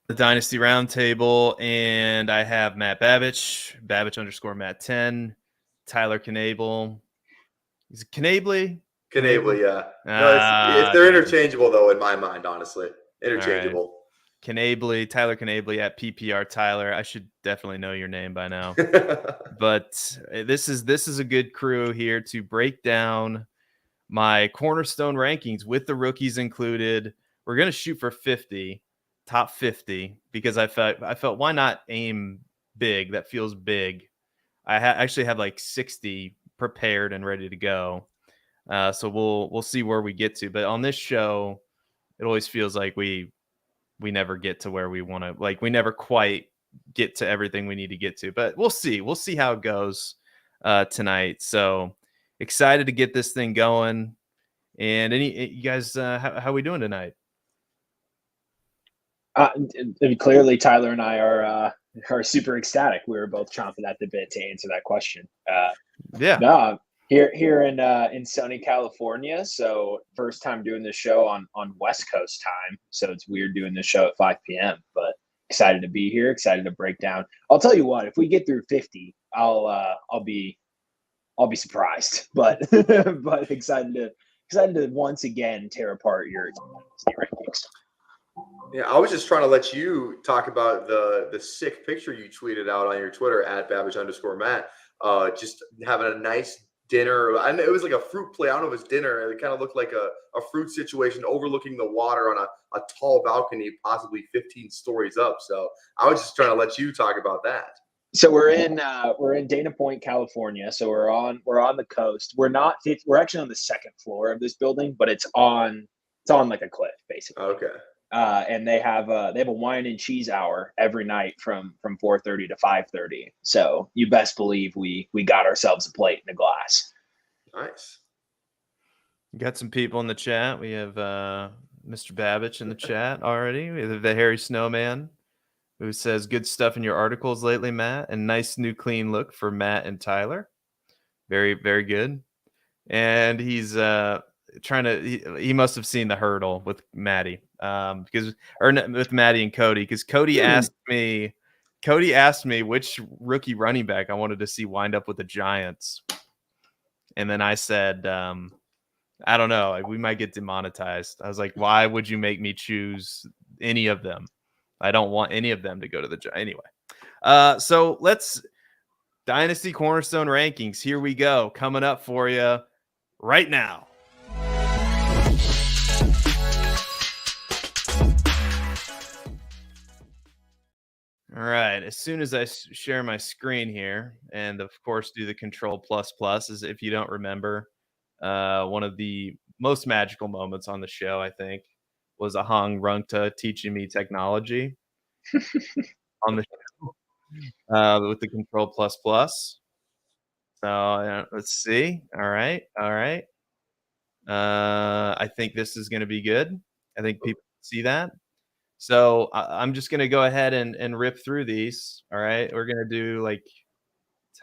the Dynasty Roundtable, and I have Matt Babich, Babich_Matt10, Tyler Knaeble. Is it Knaeble? Knaeble, yeah. No, it's they're Dang. interchangeable though in my mind, honestly. All right. Interchangeable. Knaeble, Tyler Knaeble at PPR Tyler. I should definitely know your name by now. But this is a good crew here to break down my cornerstone rankings with the rookies included. We're going to shoot for 50, top 50, because I felt why not aim big? That feels big. I actually have like 60 prepared and ready to go. So we'll see where we get to. But on this show, it always feels like we never get to where we want to. Like we never quite get to everything we need to get to. But we'll see. We'll see how it goes tonight. So excited to get this thing going. And you guys, how are we doing tonight? Clearly, Tyler and I are super ecstatic. We were both chomping at the bit to answer that question. Yeah. No, here in sunny California. So first time doing this show on West Coast time. So it's weird doing this show at 5 p.m. But excited to be here. Excited to break down. I'll tell you what. If we get through 50, I'll be surprised. But but excited to once again tear apart your rankings. Yeah, I was just trying to let you talk about the sick picture you tweeted out on your Twitter at Babich_Matt. Just having a nice dinner. I know it was like a fruit play. I don't know if it's dinner. It kind of looked like a fruit situation overlooking the water on a tall balcony, possibly 15 stories up. So I was just trying to let you talk about that. So we're in Dana Point, California. So we're on the coast. We're actually on the second floor of this building, but it's on like a cliff basically. Okay. And they have a wine and cheese hour every night from 4:30 to 5:30. So you best believe we got ourselves a plate and a glass. Nice. Got some people in the chat. We have Mr. Babich in the chat already. We have the Harry Snowman, who says, good stuff in your articles lately, Matt, and nice new clean look for Matt and Tyler. Very, very good. And he's he must have seen the hurdle with Maddie, with Maddie and Cody, because Cody asked me which rookie running back I wanted to see wind up with the Giants. And then I said, I don't know, we might get demonetized. I was like, why would you make me choose any of them? I don't want any of them to go to the Giants. Anyway, so let's Dynasty Cornerstone rankings. Here we go. Coming up for you right now. All right. As soon as I share my screen here, and of course do the Control++, as if you don't remember, one of the most magical moments on the show, I think, was Ahang Rungta teaching me technology on the show with the Control++. So let's see. All right. I think this is going to be good. I think people see that. So I'm just going to go ahead and rip through these. All right. We're going to do like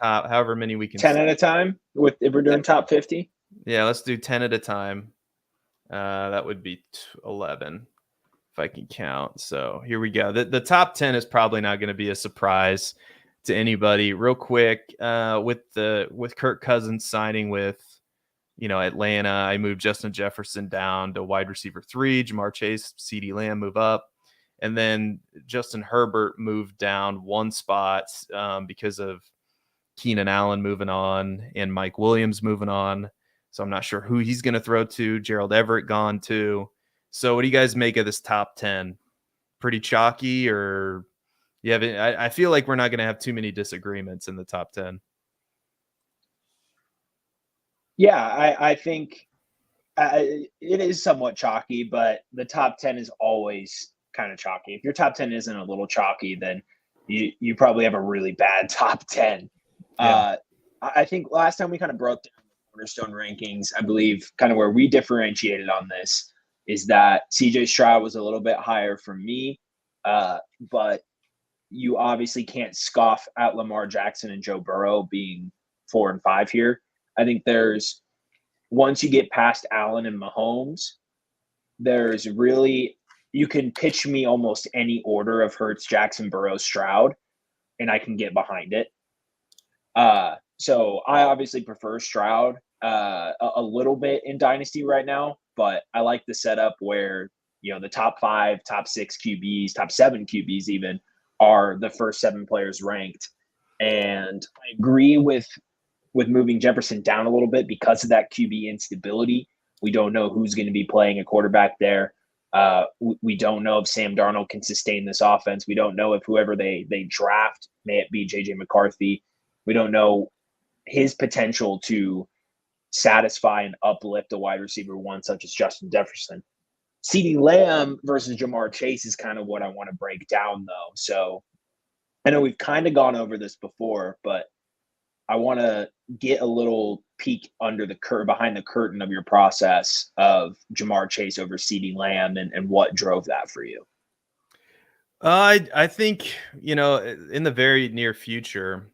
top, however many we can. 10 at a time if we're doing top 50. Yeah, let's do 10 at a time. That would be 11 if I can count. So here we go. The top 10 is probably not going to be a surprise to anybody. Real quick, with Kirk Cousins signing with Atlanta, I moved Justin Jefferson down to wide receiver 3. Jamar Chase, CeeDee Lamb move up, and then Justin Herbert moved down one spot because of Keenan Allen moving on and Mike Williams moving on. So I'm not sure who he's going to throw to. Gerald Everett gone too. So what do you guys make of this top 10? Pretty chalky, or you have? I feel like we're not going to have too many disagreements in the top 10. Yeah, I think it is somewhat chalky, but the top 10 is always kind of chalky. If your top 10 isn't a little chalky, then you probably have a really bad top 10. Yeah. I think last time we kind of broke down the Cornerstone rankings, I believe kind of where we differentiated on this is that CJ Stroud was a little bit higher for me, but you obviously can't scoff at Lamar Jackson and Joe Burrow being 4 and 5 here. I think once you get past Allen and Mahomes, there's really you can pitch me almost any order of Hurts, Jackson, Burrows, Stroud, and I can get behind it. So I obviously prefer Stroud a little bit in Dynasty right now, but I like the setup where, the top 5, top 6 QBs, top 7 QBs even are the first 7 players ranked. And I agree with moving Jefferson down a little bit because of that QB instability. We don't know who's going to be playing a quarterback there. We don't know if Sam Darnold can sustain this offense. We don't know if whoever they draft, may it be JJ McCarthy, we don't know his potential to satisfy and uplift a wide receiver one such as Justin Jefferson. CeeDee Lamb versus Jamar Chase is kind of what I want to break down, though. So I know we've kind of gone over this before, but I want to get a little peek under the behind the curtain of your process of Jamar Chase over CeeDee Lamb and what drove that for you. I think, in the very near future,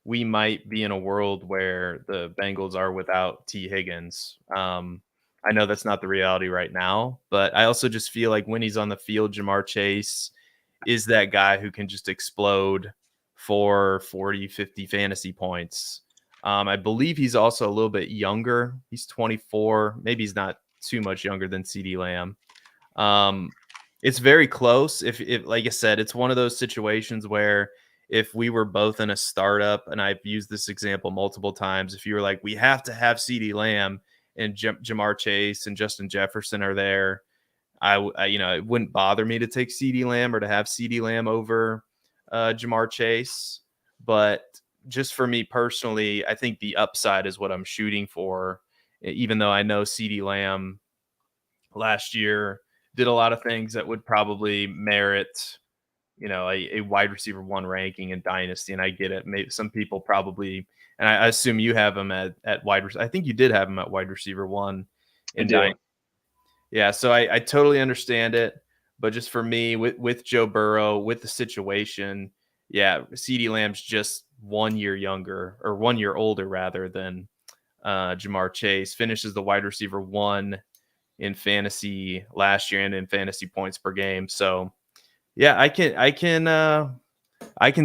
we might be in a world where the Bengals are without T. Higgins. I know that's not the reality right now, but I also just feel like when he's on the field, Jamar Chase is that guy who can just explode for 40, 50 fantasy points. I believe he's also a little bit younger. He's 24. Maybe he's not too much younger than CeeDee Lamb. It's very close. If like I said, it's one of those situations where if we were both in a startup, and I've used this example multiple times, if you were like, we have to have CeeDee Lamb and Jamar Chase and Justin Jefferson are there, I it wouldn't bother me to take CeeDee Lamb or to have CeeDee Lamb over Jamar Chase. But just for me personally, I think the upside is what I'm shooting for, even though I know CeeDee Lamb last year did a lot of things that would probably merit a wide receiver one ranking in Dynasty, and I get it. Maybe some people probably, and I assume you have him at wide. I think you did have him at wide receiver one in Dynasty. Yeah, so I totally understand it, but just for me, with Joe Burrow, with the situation, yeah, CeeDee Lamb's just 1 year younger, or 1 year older rather than Jamar Chase. Finishes the wide receiver one in fantasy last year and in fantasy points per game. So yeah, I can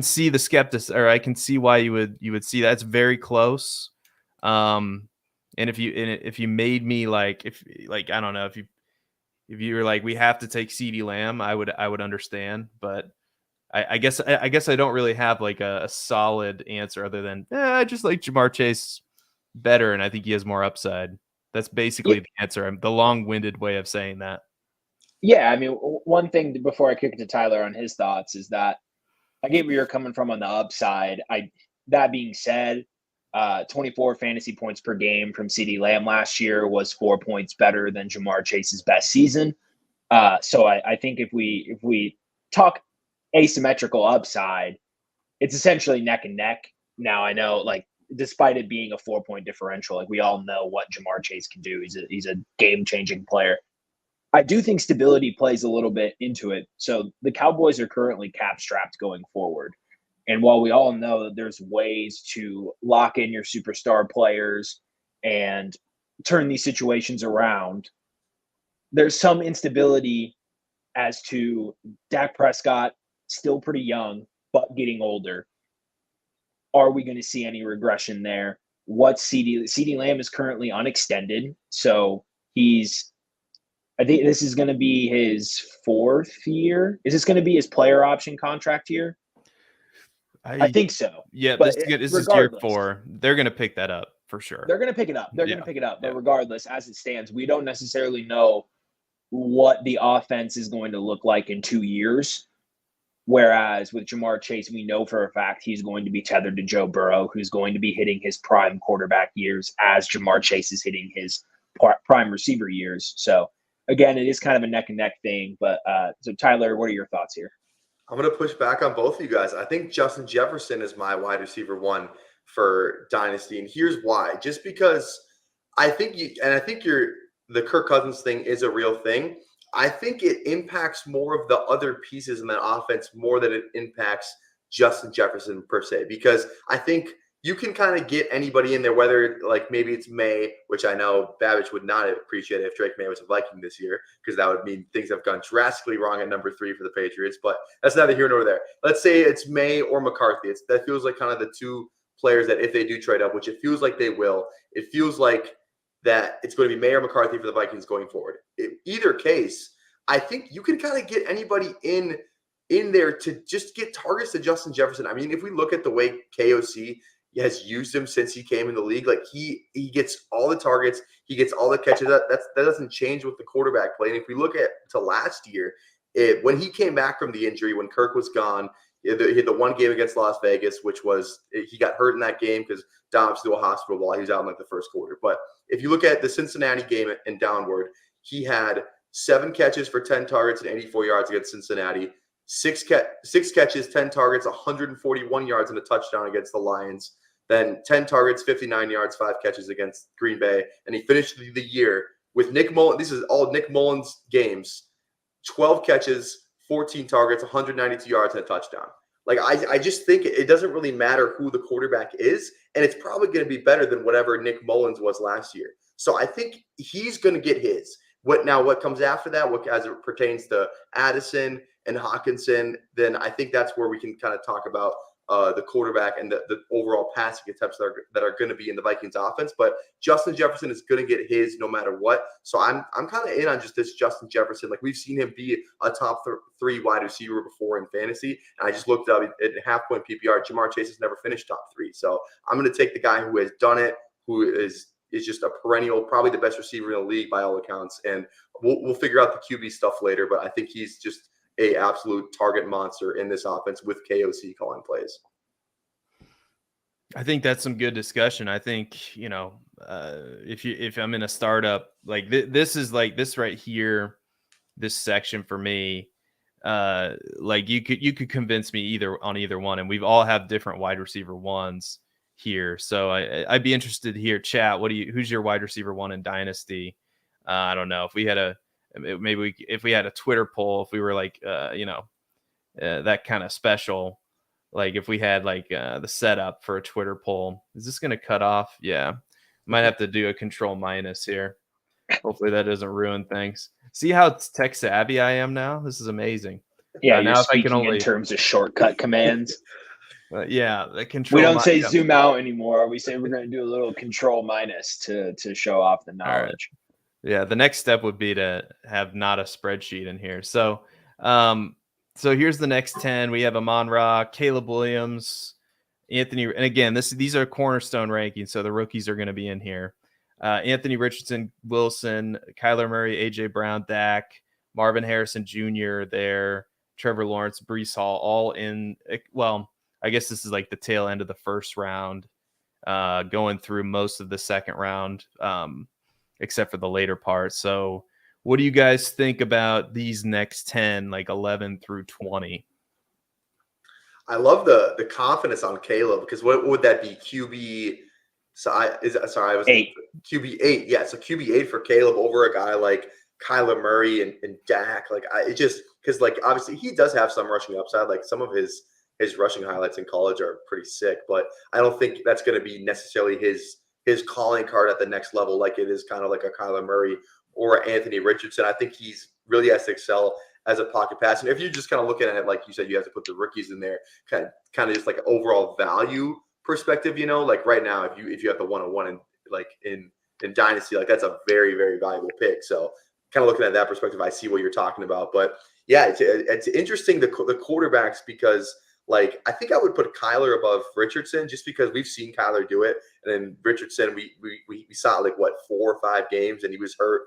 see the skepticism, or I can see why you would see that. It's very close. And if you made me I don't know, if you were like, we have to take CeeDee Lamb, I would understand, but I guess I don't really have like a solid answer other than I just like Jamar Chase better, and I think he has more upside. That's basically the answer. The long-winded way of saying that. Yeah, I mean, one thing before I kick it to Tyler on his thoughts is that I get where you're coming from on the upside. That being said, 24 fantasy points per game from CeeDee Lamb last year was 4 points better than Jamar Chase's best season. So I think if we talk asymmetrical upside, it's essentially neck and neck. Now I know, despite it being a 4-point differential, we all know what Jamar Chase can do. He's a game-changing player. I do think stability plays a little bit into it. So the Cowboys are currently cap-strapped going forward. And while we all know that there's ways to lock in your superstar players and turn these situations around, there's some instability as to Dak Prescott, still pretty young, but getting older. Are we going to see any regression there? CeeDee Lamb is currently unextended, so I think this is going to be his 4th year. Is this going to be his player option contract year? I think so. Yeah, this is year 4. They're going to pick that up for sure. They're going to pick it up. But regardless, as it stands, we don't necessarily know what the offense is going to look like in 2 years. Whereas with Jamar Chase, we know for a fact he's going to be tethered to Joe Burrow, who's going to be hitting his prime quarterback years as Jamar Chase is hitting his prime receiver years. So again, it is kind of a neck and neck thing. But so Tyler, what are your thoughts here? I'm going to push back on both of you guys. I think Justin Jefferson is my wide receiver one for Dynasty. And here's why. Just because I think the Kirk Cousins thing is a real thing. I think it impacts more of the other pieces in that offense more than it impacts Justin Jefferson per se. Because I think you can kind of get anybody in there, whether like maybe it's May, which I know Babich would not appreciate if Drake May was a Viking this year, because that would mean things have gone drastically wrong at number 3 for the Patriots. But that's neither here nor there. Let's say it's May or McCarthy. That feels like kind of the two players that if they do trade up, which it feels like they will, it feels like that it's going to be May or McCarthy for the Vikings going forward. In either case, I think you can kind of get anybody in there to just get targets to Justin Jefferson. I mean, if we look at the way KOC has used him since he came in the league, like he gets all the targets, he gets all the catches. That doesn't change with the quarterback play. And if we look at to last year, when he came back from the injury, when Kirk was gone, he had the one game against Las Vegas, which was he got hurt in that game because Dom's to a hospital while he was out in like the first quarter. But if you look at the Cincinnati game and downward, he had 7 catches for 10 targets and 84 yards against Cincinnati. 6 catches, 10 targets, 141 yards and a touchdown against the Lions. Then 10 targets, 59 yards, 5 catches against Green Bay. And he finished the year with Nick Mullins. This is all Nick Mullins games. 12 catches, 14 targets, 192 yards and a touchdown. Like I just think it doesn't really matter who the quarterback is, and it's probably going to be better than whatever Nick Mullins was last year. So I think he's going to get his. What comes after that, as it pertains to Addison and Hawkinson, then I think that's where we can kind of talk about the quarterback and the overall passing attempts that are going to be in the Vikings offense. But Justin Jefferson is going to get his no matter what. So I'm kind of in on just this Justin Jefferson. Like we've seen him be a top 3 wide receiver before in fantasy. And I just looked up at half-point PPR. Jamar Chase has never finished top 3. So I'm going to take the guy who has done it, who is just a perennial, probably the best receiver in the league by all accounts. And we'll figure out the QB stuff later. But I think he's just a absolute target monster in this offense with KOC calling plays. I think that's some good discussion. I think, if I'm in a startup, like this is like this right here, this section for me, like you could convince me either one, and we've all have different wide receiver ones here. So I'd be interested to hear, chat. Who's your wide receiver 1 in Dynasty? I don't know if we had if we had a Twitter poll, if we were like, that kind of special, like if we had like the setup for a Twitter poll. Is this going to cut off? Yeah. Might have to do a control minus here. Hopefully that doesn't ruin things. See how tech savvy I am now? This is amazing. Yeah. Now if I can only in terms of shortcut commands. Yeah. The control. We don't say zoom out anymore. We say we're going to do a little control minus to show off the knowledge. Yeah, the next step would be to have not a spreadsheet in here. So, so here's the next 10. We have Amon-Ra, Caleb Williams, Anthony, and again, these are cornerstone rankings, so the rookies are going to be in here. Anthony Richardson, Wilson, Kyler Murray, AJ Brown, Dak, Marvin Harrison Jr. there, Trevor Lawrence, Breece Hall, all in. Well, I guess this is like the tail end of the first round, going through most of the second round. Except for the later part. So what do you guys think about these next 10, like 11 through 20? I love the confidence on Caleb, because what would that be? QB. I was 8. QB 8. Yeah. So QB 8 for Caleb over a guy like Kyler Murray and Dak. Like because like obviously he does have some rushing upside. Like some of his rushing highlights in college are pretty sick, but I don't think that's going to be necessarily his calling card at the next level, like it is kind of like a Kyler Murray or Anthony Richardson. I think he's really has to excel as a pocket passer. And if you're just kind of looking at it, like you said, you have to put the rookies in there, kind of just like overall value perspective, like right now, if you have the 101 and like in Dynasty, like that's a very, very valuable pick. So kind of looking at that perspective, I see what you're talking about. But yeah, it's interesting, the quarterbacks, because like, I think I would put Kyler above Richardson just because we've seen Kyler do it. And then Richardson, we saw like 4 or 5 games, and he was hurt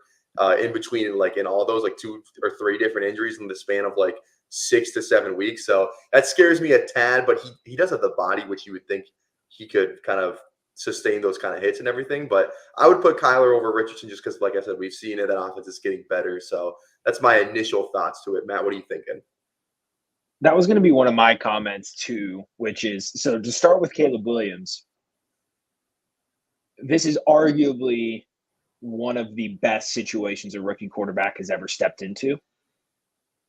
in between, like in all those, like 2 or 3 different injuries in the span of like 6 to 7 weeks. So that scares me a tad, but he does have the body, which you would think he could kind of sustain those kind of hits and everything. But I would put Kyler over Richardson just because, like I said, we've seen it. That offense is getting better. So that's my initial thoughts to it. Matt, what are you thinking? That was going to be one of my comments too, which is, so to start with Caleb Williams, this is arguably one of the best situations a rookie quarterback has ever stepped into.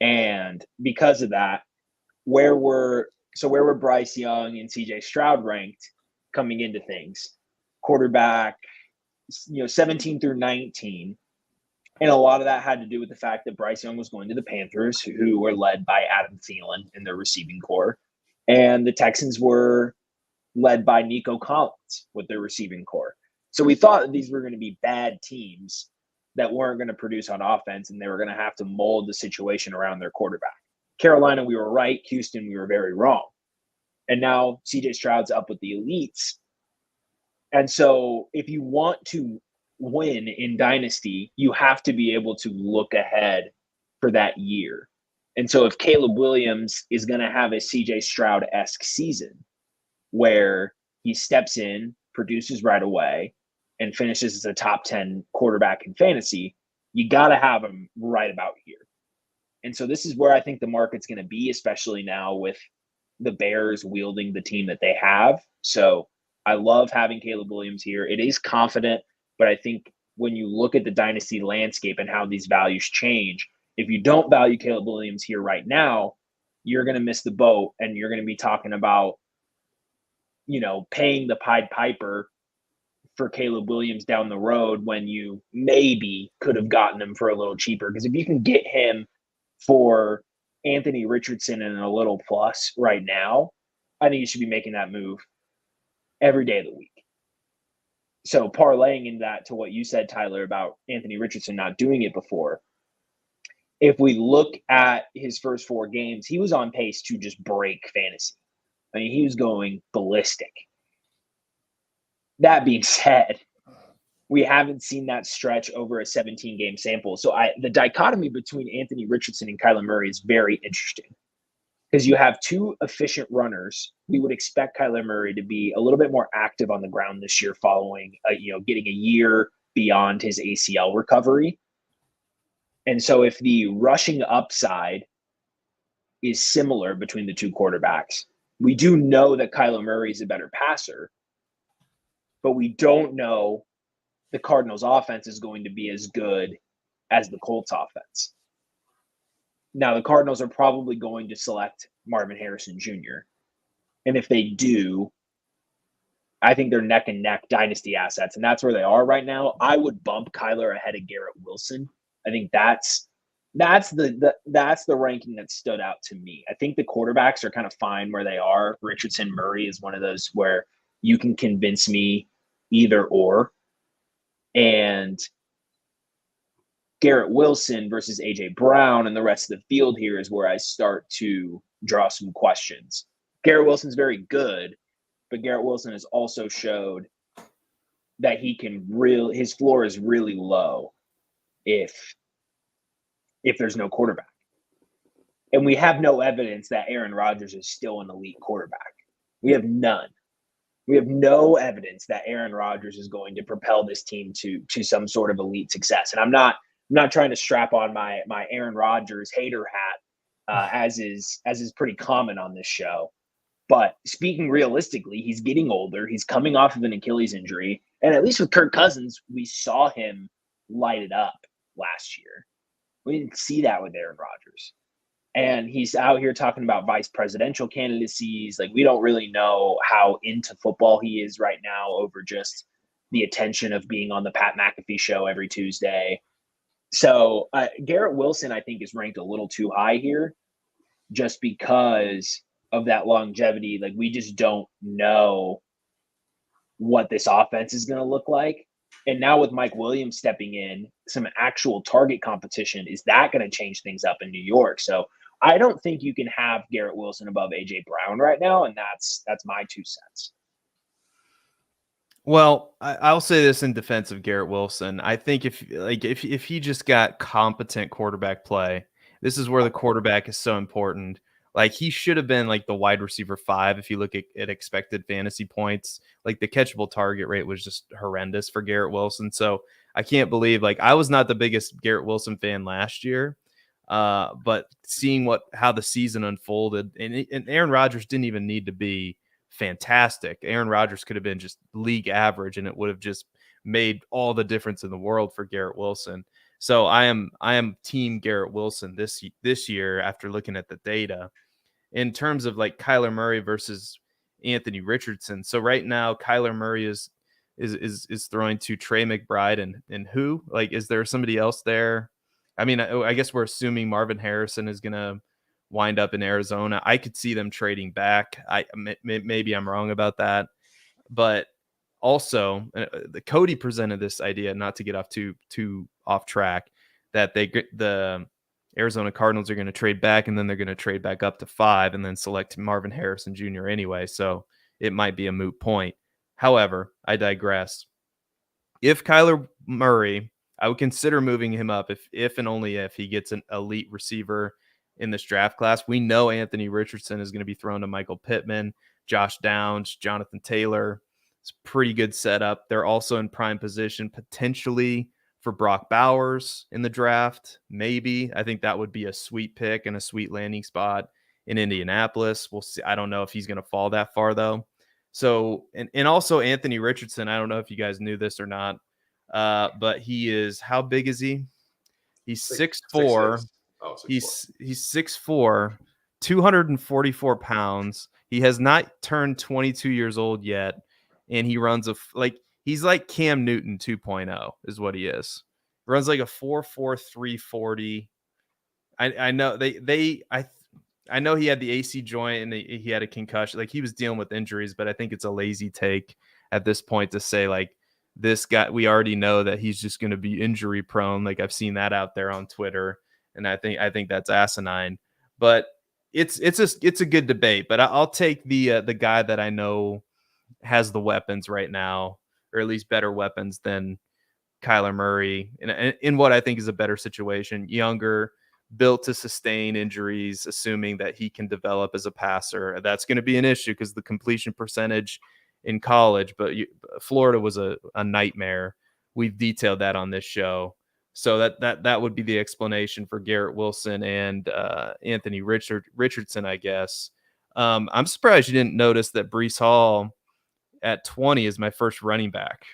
And because of that, where were Bryce Young and CJ Stroud ranked? coming into things. Quarterback, 17 through 19. And a lot of that had to do with the fact that Bryce Young was going to the Panthers, who were led by Adam Thielen in their receiving core. And the Texans were led by Nico Collins with their receiving core. So we thought that these were going to be bad teams that weren't going to produce on offense, and they were going to have to mold the situation around their quarterback. Carolina, we were right. Houston, we were very wrong. And now CJ Stroud's up with the elites. And so if you want to win in Dynasty, you have to be able to look ahead for that year. And so if Caleb Williams is going to have a CJ Stroud-esque season where he steps in, produces right away, and finishes as a top 10 quarterback in fantasy, you got to have him right about here. And so this is where I think the market's going to be, especially now with the Bears wielding the team that they have. So I love having Caleb Williams here. It is confident, but I think when you look at the Dynasty landscape and how these values change, if you don't value Caleb Williams here right now, you're going to miss the boat, and you're going to be talking about, paying the Pied Piper for Caleb Williams down the road when you maybe could have gotten him for a little cheaper. Because if you can get him for Anthony Richardson and a little plus right now, I think you should be making that move every day of the week. So parlaying in that to what you said, Tyler, about Anthony Richardson not doing it before, if we look at his first 4 games, he was on pace to just break fantasy. I mean, he was going ballistic. That being said, we haven't seen that stretch over a 17-game sample. So the dichotomy between Anthony Richardson and Kyler Murray is very interesting because you have 2 efficient runners. We would expect Kyler Murray to be a little bit more active on the ground this year following, getting a year beyond his ACL recovery. And so if the rushing upside is similar between the 2 quarterbacks, we do know that Kyler Murray is a better passer, but we don't know the Cardinals' offense is going to be as good as the Colts' offense. Now, the Cardinals are probably going to select Marvin Harrison Jr. And if they do, I think they're neck and neck dynasty assets, and that's where they are right now. I would bump Kyler ahead of Garrett Wilson. I think that's the ranking that stood out to me. I think the quarterbacks are kind of fine where they are. Richardson, Murray is one of those where you can convince me either or. And Garrett Wilson versus A.J. Brown and the rest of the field here is where I start to draw some questions. Garrett Wilson's very good, but Garrett Wilson has also showed that his floor is really low if there's no quarterback. And we have no evidence that Aaron Rodgers is still an elite quarterback. We have none. We have no evidence that Aaron Rodgers is going to propel this team to some sort of elite success. And I'm not trying to strap on my Aaron Rodgers hater hat, as is pretty common on this show. But speaking realistically, he's getting older. He's coming off of an Achilles injury. And at least with Kirk Cousins, we saw him light it up last year. We didn't see that with Aaron Rodgers. And he's out here talking about vice presidential candidacies. Like, we don't really know how into football he is right now over just the attention of being on the Pat McAfee show every Tuesday. So Garrett Wilson, I think, is ranked a little too high here just because of that longevity. Like, we just don't know what this offense is going to look like. And now with Mike Williams stepping in, some actual target competition, is that going to change things up in New York? So I don't think you can have Garrett Wilson above A.J. Brown right now, and that's my 2 cents. Well, I'll say this in defense of Garrett Wilson. I think if he just got competent quarterback play, this is where the quarterback is so important. Like, he should have been like the wide receiver 5 if you look at expected fantasy points. Like, the catchable target rate was just horrendous for Garrett Wilson. So I can't believe, like, I was not the biggest Garrett Wilson fan last year. But seeing how the season unfolded, and Aaron Rodgers didn't even need to be fantastic. Aaron Rodgers could have been just league average, and it would have just made all the difference in the world for Garrett Wilson. So I am team Garrett Wilson this year after looking at the data. In terms of like Kyler Murray versus Anthony Richardson. So right now, Kyler Murray is throwing to Trey McBride and who? Like, is there somebody else there? I mean, I guess we're assuming Marvin Harrison is going to wind up in Arizona. I could see them trading back. Maybe I'm wrong about that, but also the Cody presented this idea, not to get off too off track, that the Arizona Cardinals are going to trade back, and then they're going to trade back up to 5 and then select Marvin Harrison Jr. anyway. So it might be a moot point. However, I digress. If Kyler Murray, I would consider moving him up if and only if he gets an elite receiver in this draft class. We know Anthony Richardson is going to be thrown to Michael Pittman, Josh Downs, Jonathan Taylor. It's a pretty good setup. They're also in prime position potentially for Brock Bowers in the draft. Maybe. I think that would be a sweet pick and a sweet landing spot in Indianapolis. We'll see. I don't know if he's going to fall that far though. So, and also Anthony Richardson, I don't know if you guys knew this or not, but he is, how big is he? He's 6'4". Oh, 6'4". He's 6'4", 244 pounds. He has not turned 22 years old yet, and he runs he's like Cam Newton 2.0 is what he is. Runs like a 4.4 340. I know I know he had the AC joint and he had a concussion. Like, he was dealing with injuries, but I think it's a lazy take at this point to say, like, this guy, we already know that he's just going to be injury prone. Like, I've seen that out there on Twitter, and I think that's asinine. But it's a good debate. But I'll take the guy that I know has the weapons right now, or at least better weapons than Kyler Murray, in what I think is a better situation, younger, built to sustain injuries, assuming that he can develop as a passer. That's going to be an issue because the completion percentage in college, but Florida was a nightmare. We've detailed that on this show. So that would be the explanation for Garrett Wilson and Anthony Richardson, I guess. I'm surprised you didn't notice that Breece Hall at 20 is my first running back.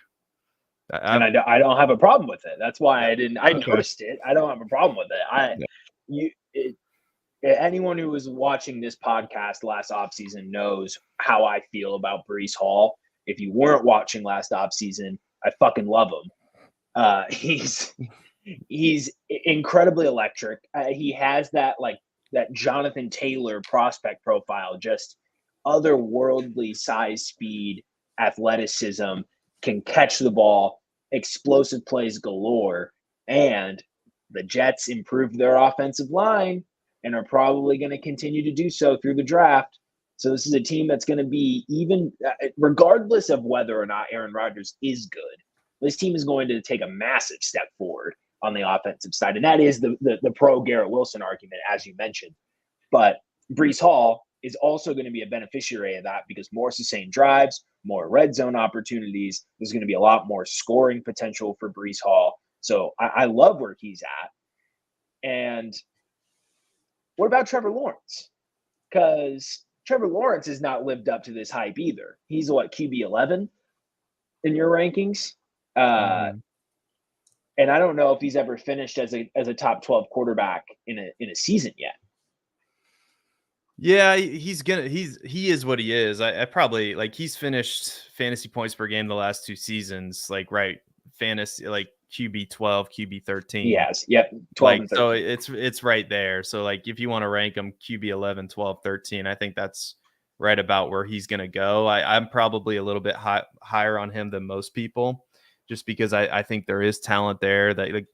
And I don't have a problem with it. That's why I noticed it. I don't have a problem with it. Anyone who was watching this podcast last offseason knows how I feel about Breece Hall. If you weren't watching last offseason, I fucking love him. He's incredibly electric. He has that Jonathan Taylor prospect profile, just otherworldly size, speed, athleticism, can catch the ball, explosive plays galore, and the Jets improved their offensive line and are probably going to continue to do so through the draft. So this is a team that's going to be, even regardless of whether or not Aaron Rodgers is good, this team is going to take a massive step forward on the offensive side. And that is the pro Garrett Wilson argument, as you mentioned. But Breece Hall is also going to be a beneficiary of that because more sustained drives, more red zone opportunities. There's going to be a lot more scoring potential for Breece Hall. So I love where he's at. And what about Trevor Lawrence? Because Trevor Lawrence has not lived up to this hype either. He's QB 11 in your rankings? And I don't know if he's ever finished as a top 12 quarterback in a season yet. Yeah, he is what he is. I probably, like, he's finished fantasy points per game the last 2 seasons, fantasy, QB 12, QB 13. Yes, yep, 12 and 13. So it's right there. So, if you want to rank him QB 11, 12, 13, I think that's right about where he's going to go. I'm probably a little bit higher on him than most people, just because I think there is talent there. That,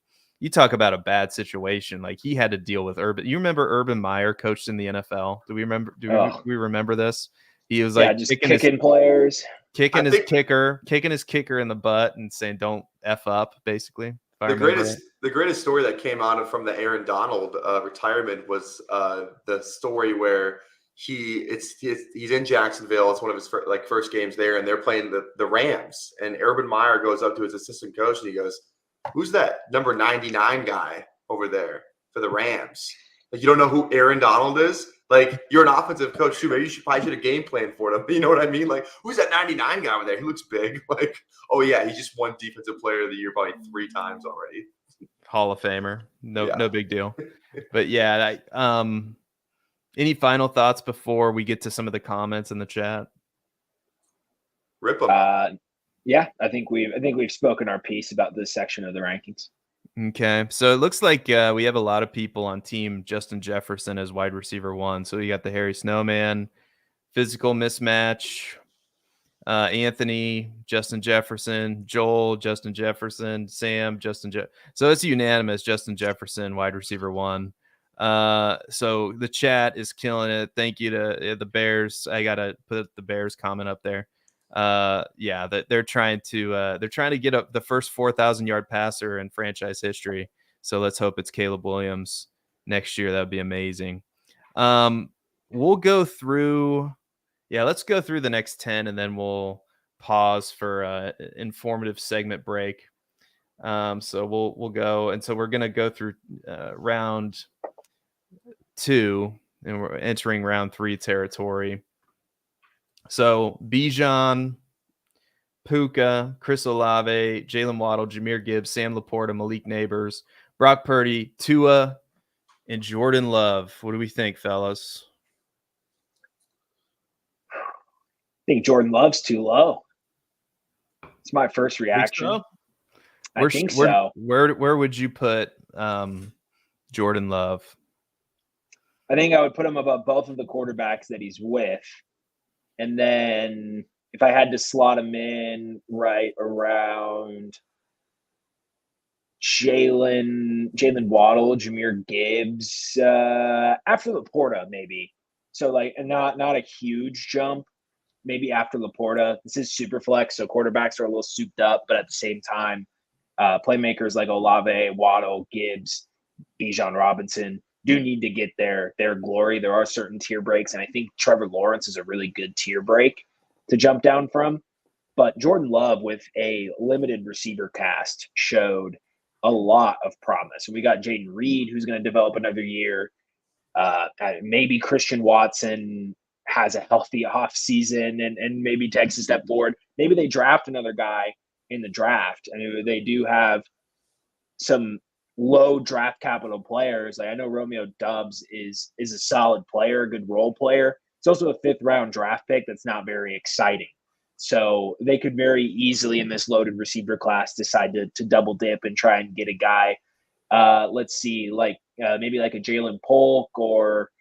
you talk about a bad situation. He had to deal with Urban. You remember Urban Meyer coached in the NFL? Do we remember? We remember this? He was just kicking players, kicking his kicker in the butt and saying, "Don't F up," basically. The greatest story that came out from the Aaron Donald retirement was the story where he's in Jacksonville. It's one of his first games there, and they're playing the Rams. And Urban Meyer goes up to his assistant coach and he goes, "Who's that number 99 guy over there for the Rams? You don't know who Aaron Donald is? You're an offensive coach too. Maybe you should have a game plan for him. You know what I mean? Who's that 99 guy over there? He looks big. Oh yeah, he just won Defensive Player of the Year probably 3 times already. Hall of Famer. No big deal. But yeah, any final thoughts before we get to some of the comments in the chat? Rip them. Yeah, I think we've spoken our piece about this section of the rankings. Okay, so it looks like we have a lot of people on team Justin Jefferson as wide receiver 1. So you got the Harry Snowman, physical mismatch, Anthony, Justin Jefferson, Joel, Justin Jefferson, Sam, So it's unanimous, Justin Jefferson, wide receiver 1. So the chat is killing it. Thank you to the Bears. I got to put the Bears comment up there. Yeah, that they're trying to get up the first 4,000 yard passer in franchise history. So let's hope it's Caleb Williams next year. That would be amazing. We'll go through. Yeah, let's go through the next 10 and then we'll pause for informative segment break. So we'll go. And so we're going to go through round 2 and we're entering round 3 territory. So Bijan, Puka, Chris Olave, Jalen Waddle, Jahmyr Gibbs, Sam Laporta, Malik Neighbors, Brock Purdy, Tua, and Jordan Love. What do we think, fellas? I think Jordan Love's too low. It's my first reaction. I think so. Where would you put Jordan Love? I think I would put him above both of the quarterbacks that he's with. And then if I had to slot him in right around Jalen Waddle, Jahmyr Gibbs, after Laporta, maybe. So like not a huge jump, maybe after Laporta. This is super flex, so quarterbacks are a little souped up, but at the same time, playmakers like Olave, Waddle, Gibbs, Bijan Robinson do need to get their glory. There are certain tier breaks, and I think Trevor Lawrence is a really good tier break to jump down from. But Jordan Love, with a limited receiver cast, showed a lot of promise. And we got Jaden Reed, who's going to develop another year. Maybe Christian Watson has a healthy offseason and maybe takes a step forward. Maybe they draft another guy in the draft. I mean, they do have some low draft capital players. Like I know Romeo Doubs is a solid player, a good role player. It's also a 5th round draft pick that's not very exciting. So they could very easily in this loaded receiver class decide to double dip and try and get a guy. Let's see, maybe like a Jalen Polk or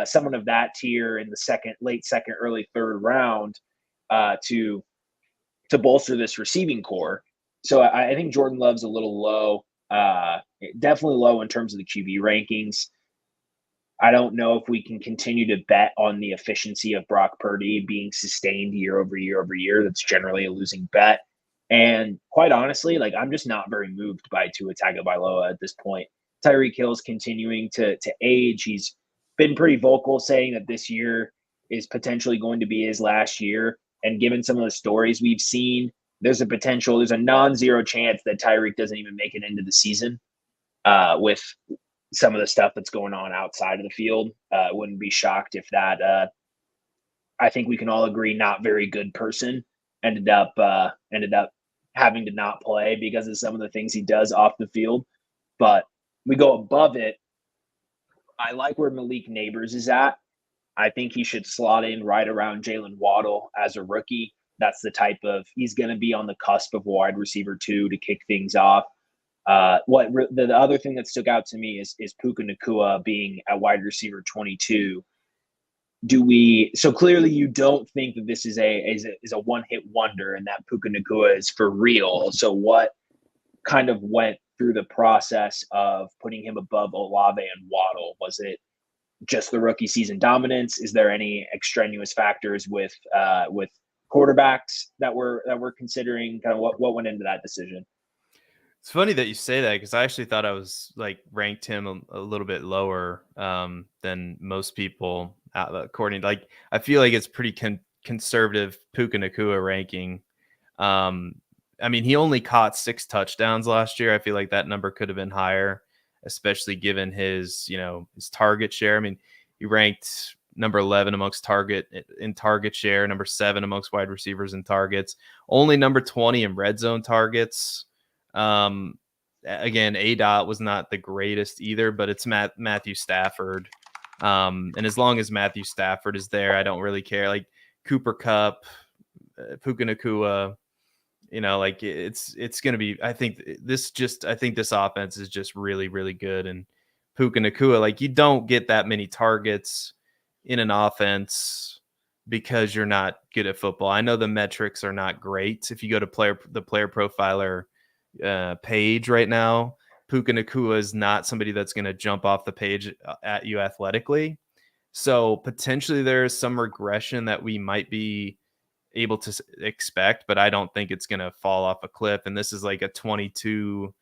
someone of that tier in the late second, early 3rd round to bolster this receiving core. So I think Jordan Love's a little low. Definitely low in terms of the QB rankings. I don't know if we can continue to bet on the efficiency of Brock Purdy being sustained year over year over year. That's generally a losing bet. And quite honestly, I'm just not very moved by Tua Tagovailoa at this point. Tyreek Hill's continuing to age. He's been pretty vocal saying that this year is potentially going to be his last year. And given some of the stories we've seen, there's a non-zero chance that Tyreek doesn't even make it into the season with some of the stuff that's going on outside of the field. Wouldn't be shocked if that, I think we can all agree, not very good person ended up having to not play because of some of the things he does off the field. But we go above it. I like where Malik Neighbors is at. I think he should slot in right around Jalen Waddle as a rookie. That's the type of – he's going to be on the cusp of wide receiver 2 to kick things off. The other thing that stuck out to me is Puka Nacua being at wide receiver 22. So clearly you don't think that this is a one-hit wonder and that Puka Nacua is for real. So what kind of went through the process of putting him above Olave and Waddle? Was it just the rookie season dominance? Is there any extraneous factors with quarterbacks that we're considering? Kind of what went into that decision? It's funny that you say that because I actually thought I was ranked him a little bit lower than most people. According to I feel like it's pretty conservative Puka Nacua ranking. I mean, he only caught 6 touchdowns last year. I feel like that number could have been higher, especially given his target share. I mean, he ranked number 11 amongst target share, number 7 amongst wide receivers in targets, only number 20 in red zone targets. Again, ADOT was not the greatest either, but it's Matthew Stafford. And as long as Matthew Stafford is there, I don't really care. Cooper Kupp, Puka Nacua, like it's going to be, I think this offense is just really, really good. And Puka Nacua, like you don't get that many targets in an offense because you're not good at football. I know the metrics are not great. If you go to the player profiler page right now, Puka Nacua is not somebody that's going to jump off the page at you athletically. So potentially there's some regression that we might be able to expect, but I don't think it's going to fall off a cliff. And this is like a 22,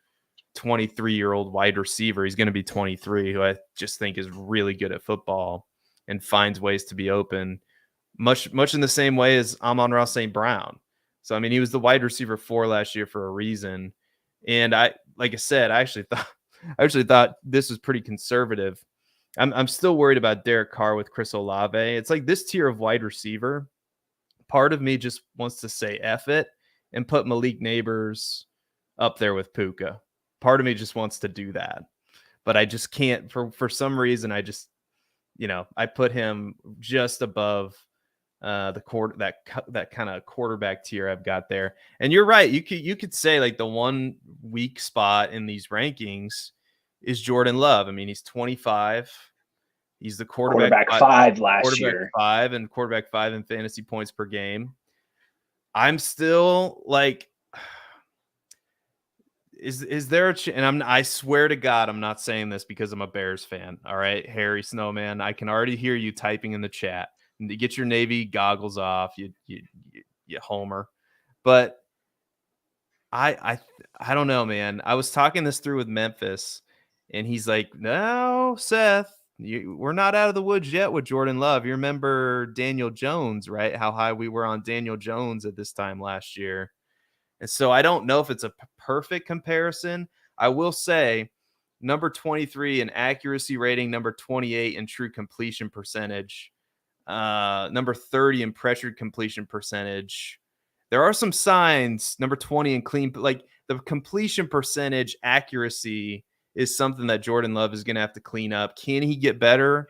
23-year-old wide receiver. He's going to be 23, who I just think is really good at football and finds ways to be open, much in the same way as Amon-Ra St. Brown. So, I mean, he was the wide receiver 4 last year for a reason. And like I said, I actually thought this was pretty conservative. I'm still worried about Derek Carr with Chris Olave. It's like this tier of wide receiver. Part of me just wants to say F it and put Malik Neighbors up there with Puka. Part of me just wants to do that, but I just can't for some reason. I just, I put him just above that kind of quarterback tier I've got there. And you're right. You could say like the one weak spot in these rankings is Jordan Love. I mean, he's 25. He's the quarterback 5 last year. Quarterback 5 in fantasy points per game. I'm still like, is there and I swear to God, I'm not saying this because I'm a Bears fan. All right, Harry Snowman, I can already hear you typing in the chat. Get your Navy goggles off, you homer. But I don't know, man. I was talking this through with Memphis, and he's like, "No, Seth, we're not out of the woods yet with Jordan Love. You remember Daniel Jones, right? How high we were on Daniel Jones at this time last year." And so I don't know if it's a perfect comparison. I will say number 23 in accuracy rating, number 28 in true completion percentage, number 30 in pressured completion percentage. There are some signs, number 20 in clean, like the completion percentage accuracy is something that Jordan Love is going to have to clean up. Can he get better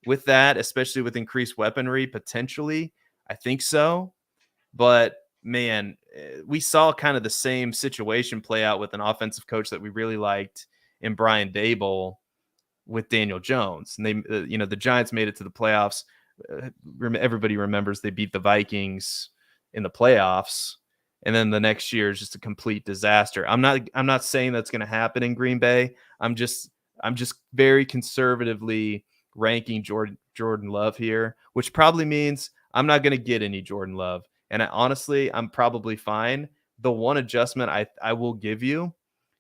with that, especially with increased weaponry? Potentially. I think so. But man, we saw kind of the same situation play out with an offensive coach that we really liked in Brian Dable with Daniel Jones. And they, the Giants made it to the playoffs. Everybody remembers they beat the Vikings in the playoffs. And then the next year is just a complete disaster. I'm not saying that's going to happen in Green Bay. I'm just very conservatively ranking Jordan Love here, which probably means I'm not going to get any Jordan Love. And honestly, I'm probably fine. The one adjustment I will give you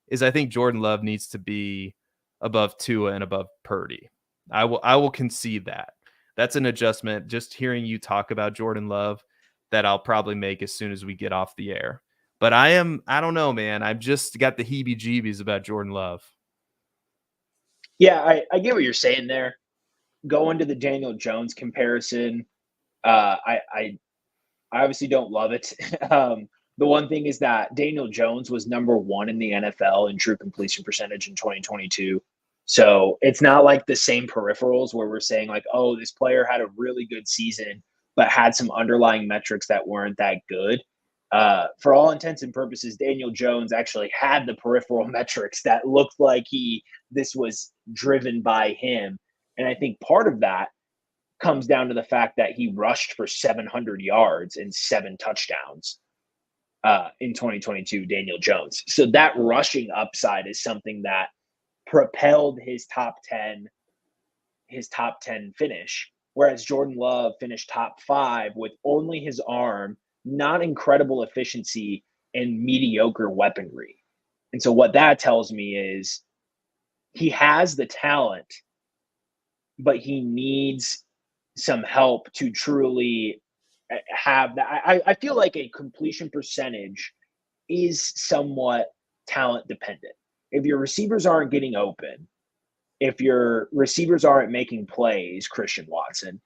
is I think Jordan Love needs to be above Tua and above Purdy. I will concede that. That's an adjustment. Just hearing you talk about Jordan Love that I'll probably make as soon as we get off the air. But I don't know, man. I've just got the heebie-jeebies about Jordan Love. Yeah, I get what you're saying there. Going to the Daniel Jones comparison, I obviously don't love it. The one thing is that Daniel Jones was number 1 in the NFL in true completion percentage in 2022. So it's not like the same peripherals where we're saying like, oh, this player had a really good season, but had some underlying metrics that weren't that good. For all intents and purposes, Daniel Jones actually had the peripheral metrics that looked like this was driven by him. And I think part of that comes down to the fact that he rushed for 700 yards and 7 touchdowns in 2022, Daniel Jones. So that rushing upside is something that propelled his top 10 finish, whereas Jordan Love finished top 5 with only his arm, not incredible efficiency, and mediocre weaponry. And so what that tells me is he has the talent, but he needs some help to truly have that. I feel like a completion percentage is somewhat talent dependent. If your receivers aren't getting open, if your receivers aren't making plays, Christian Watson,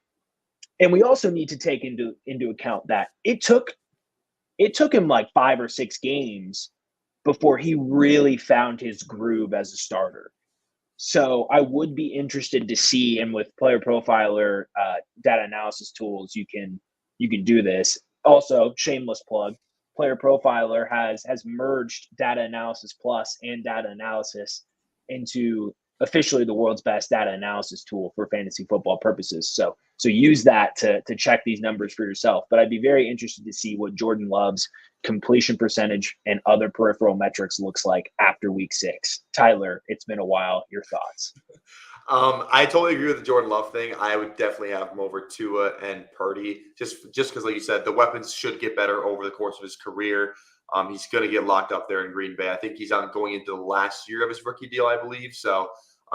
and we also need to take into account that it took him like 5 or 6 games before he really found his groove as a starter. So I would be interested to see, and with Player Profiler data analysis tools, you can do this. Also, shameless plug, Player Profiler has merged Data Analysis Plus and Data Analysis into officially the world's best data analysis tool for fantasy football purposes. So use that to check these numbers for yourself. But I'd be very interested to see what Jordan Love's completion percentage and other peripheral metrics looks like after week 6. Tyler, it's been a while. Your thoughts? I totally agree with the Jordan Love thing. I would definitely have him over Tua and Purdy, just because, like you said, the weapons should get better over the course of his career. He's going to get locked up there in Green Bay. I think he's going into the last year of his rookie deal, I believe. So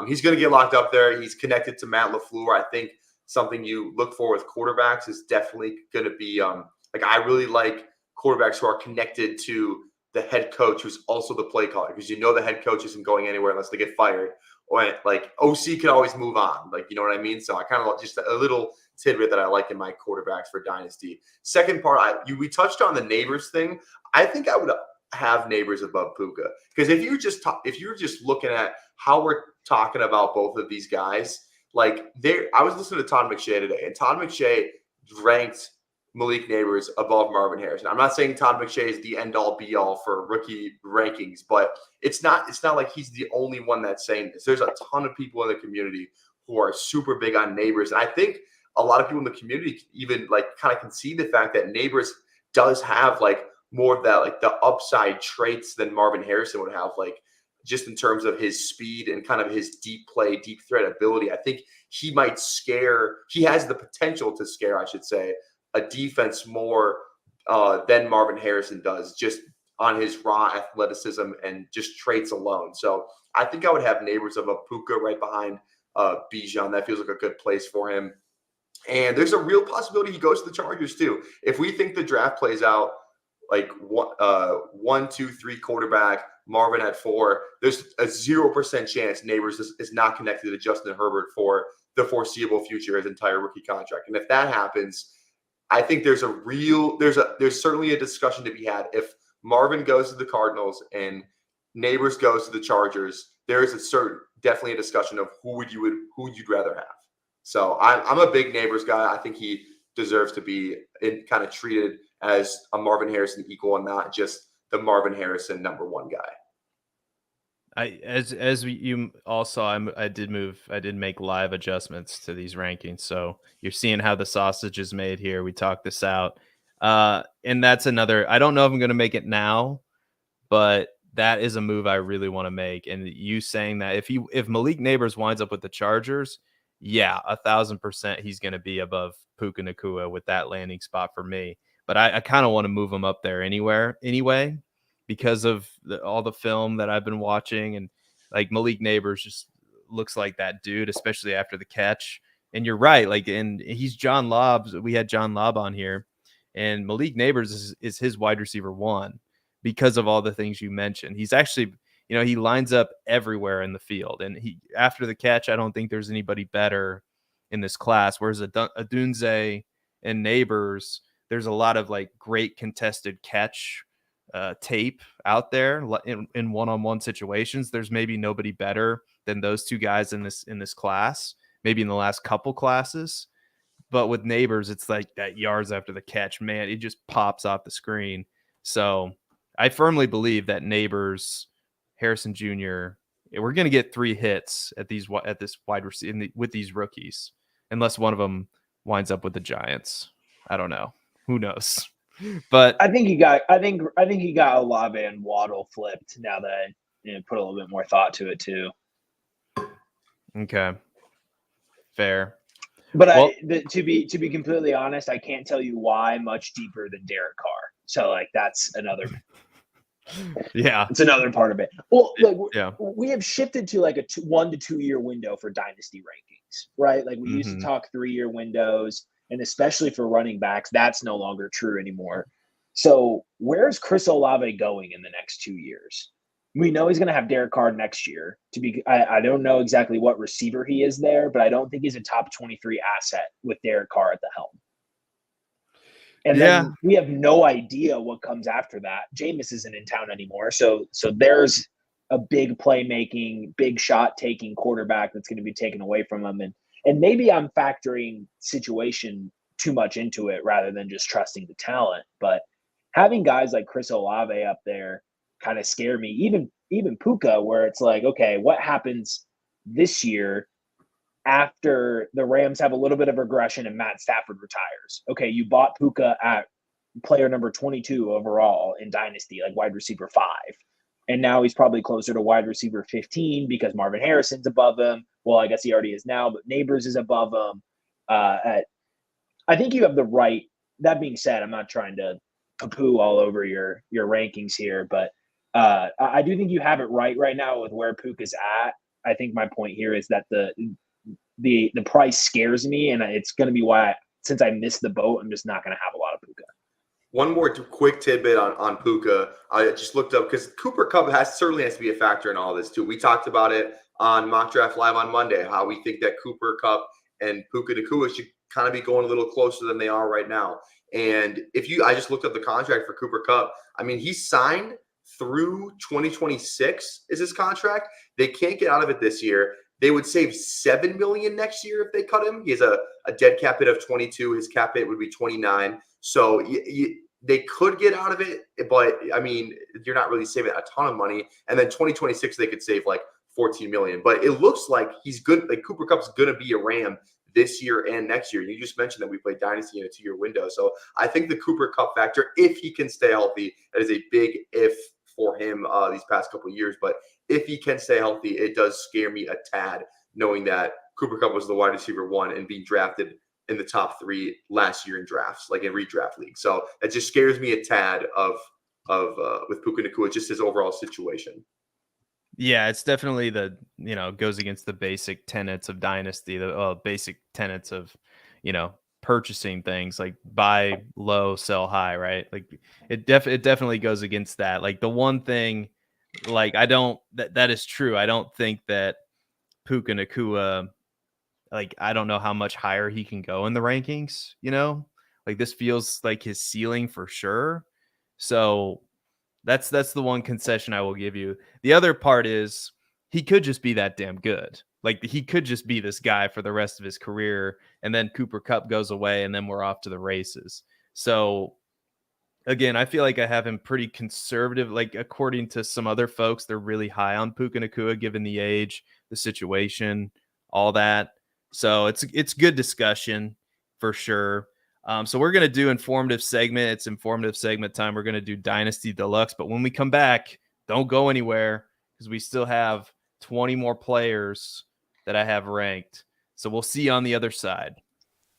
he's going to get locked up there. He's connected to Matt LaFleur. I think something you look for with quarterbacks is definitely going to be I really like quarterbacks who are connected to the head coach, who's also the play caller, because the head coach isn't going anywhere unless they get fired. Or like OC can always move on, you know what I mean? So I kind of just a little tidbit that I like in my quarterbacks for Dynasty. Second part, we touched on the Neighbors thing. I think I would have Neighbors above Puka, because if you're just looking at how we're talking about both of these guys, I was listening to Todd McShay today, and Todd McShay ranked Malik Neighbors above Marvin Harrison. I'm not saying Todd McShay is the end-all be-all for rookie rankings, but it's not like he's the only one that's saying this. There's a ton of people in the community who are super big on Neighbors, and I think a lot of people in the community even kind of concede the fact that Neighbors does have more of that the upside traits than Marvin Harrison would have, just in terms of his speed and kind of his deep play, deep threat ability. I think he has the potential to scare, I should say, a defense more than Marvin Harrison does, just on his raw athleticism and just traits alone. So I think I would have Neighbors of a Puka right behind Bijan. That feels like a good place for him. And there's a real possibility he goes to the Chargers too. If we think the draft plays out 1, 2, 3 quarterback, Marvin at 4, there's a 0% chance Neighbors is not connected to Justin Herbert for the foreseeable future, his entire rookie contract. And if that happens, I think there's certainly a discussion to be had. If Marvin goes to the Cardinals and Neighbors goes to the Chargers, there is definitely a discussion of who you'd rather have. So I'm a big Neighbors guy. I think he deserves to be kind of treated as a Marvin Harrison equal and not just the Marvin Harrison number 1 guy. You all saw, I did make live adjustments to these rankings. So you're seeing how the sausage is made here. We talked this out. And that's another, I don't know if I'm going to make it now, but that is a move I really want to make. And you saying that if Malik Neighbors winds up with the Chargers, yeah, 1,000% he's going to be above Puka Nacua with that landing spot for me. But I kind of want to move him up there anyway, because of all the film that I've been watching, and Malik Neighbors just looks like that dude, especially after the catch. And you're right, and he's John Lobb's. We had John Lobb on here, and Malik Neighbors is his wide receiver 1 because of all the things you mentioned. He's actually, he lines up everywhere in the field, and after the catch, I don't think there's anybody better in this class. Whereas Adunze and Neighbors, there's a lot of great contested catch tape out there in one-on-one situations. There's maybe nobody better than those 2 guys in this class, maybe in the last couple classes. But with Neighbors, it's that yards after the catch, man, it just pops off the screen. So I firmly believe that Neighbors, Harrison Jr., we're going to get 3 hits at this wide receiver with these rookies, unless one of them winds up with the Giants. I don't know. Who knows? But I think he got Olave and Waddle flipped now that I put a little bit more thought to it too. Okay. Fair. But to be completely honest, I can't tell you why much deeper than Derek Carr. So that's another. Yeah, it's another part of it. Well, yeah, we have shifted to a 1 to 2 year window for dynasty rankings, right? We used to talk 3-year windows. And especially for running backs, that's no longer true anymore. So where's Chris Olave going in the next 2 years? We know he's going to have Derek Carr next year. I don't know exactly what receiver he is there, but I don't think he's a top 23 asset with Derek Carr at the helm. And then we have no idea what comes after that. Jameis isn't in town anymore. So there's a big playmaking, big shot taking quarterback that's going to be taken away from him. And maybe I'm factoring situation too much into it rather than just trusting the talent. But having guys like Chris Olave up there kind of scare me. Even Puka, where it's like, okay, what happens this year after the Rams have a little bit of regression and Matt Stafford retires? Okay, you bought Puka at player number 22 overall in Dynasty, like wide receiver 5. And now he's probably closer to wide receiver 15 because Marvin Harrison's above him. Well, I guess he already is now, but Neighbors is above him. I think you have the right. That being said, I'm not trying to poo all over your rankings here, but I do think you have it right now with where Puka's at. I think my point here is that the price scares me, and it's going to be why, since I missed the boat, I'm just not going to have a lot of Puka. One more quick tidbit on Puka. I just looked up because Cooper Kupp certainly has to be a factor in all this too. We talked about it on Mock Draft Live on Monday, how we think that Cooper Kupp and Puka Nacua should kind of be going a little closer than they are right now. And I just looked up the contract for Cooper Kupp. I mean, he's signed through 2026 is his contract. They can't get out of it this year. They would save $7 million next year if they cut him. He has a dead cap hit of 22. His cap hit would be 29. So they could get out of it, but I mean, you're not really saving a ton of money. And then 2026, they could save like $14 million. But it looks like he's good. Like Cooper Kupp's going to be a Ram this year and next year. You just mentioned that we play Dynasty in a 2-year window. So I think the Cooper Kupp factor, if he can stay healthy, that is a big if for him these past couple of years. But if he can stay healthy, it does scare me a tad, knowing that Cooper Kupp was the wide receiver 1 and being drafted in the top 3 last year in drafts, like in redraft leagues. So it just scares me a tad of with Puka Nacua, just his overall situation. Yeah, it's definitely goes against the basic tenets of Dynasty, the basic tenets of, purchasing things like buy low, sell high, right? Like it definitely goes against that. Like the one thing, like that is true. I don't think that Puka Nacua, like, I don't know how much higher he can go in the rankings, like this feels like his ceiling for sure. So that's the one concession I will give you. The other part is he could just be that damn good. Like he could just be this guy for the rest of his career. And then Cooper Kupp goes away and then we're off to the races. So again, I feel like I have him pretty conservative. Like according to some other folks, they're really high on Puka Nacua, given the age, the situation, all that. So it's good discussion for sure. So we're going to do informative segment. It's informative segment time. We're going to do Dynasty Deluxe. But when we come back, don't go anywhere because we still have 20 more players that I have ranked. So we'll see you on the other side.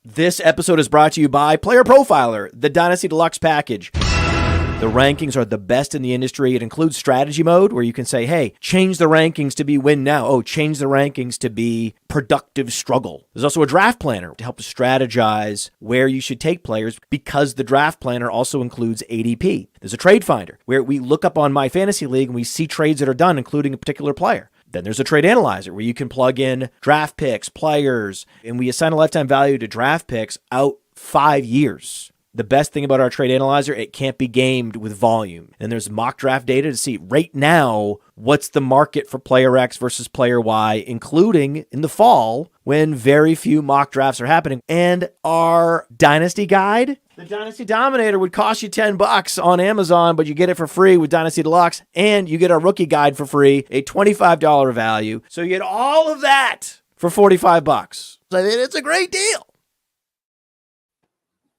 This episode is brought to you by PlayerProfiler, the Dynasty Deluxe package. The rankings are the best in the industry. It includes strategy mode where you can say, hey, change the rankings to be win now. Oh, change the rankings to be productive struggle. There's also a draft planner to help to strategize where you should take players because the draft planner also includes ADP. There's a trade finder where we look up on My Fantasy League and we see trades that are done, including a particular player. Then there's a trade analyzer where you can plug in draft picks, players, and we assign a lifetime value to draft picks out 5 years. The best thing about our trade analyzer, it can't be gamed with volume. And there's mock draft data to see right now what's the market for player X versus player Y, including in the fall when very few mock drafts are happening. And our Dynasty guide, the Dynasty Dominator, would cost you $10 on Amazon, but you get it for free with Dynasty Deluxe, and you get our rookie guide for free, a $25 value. So you get all of that for $45. I mean, it's a great deal.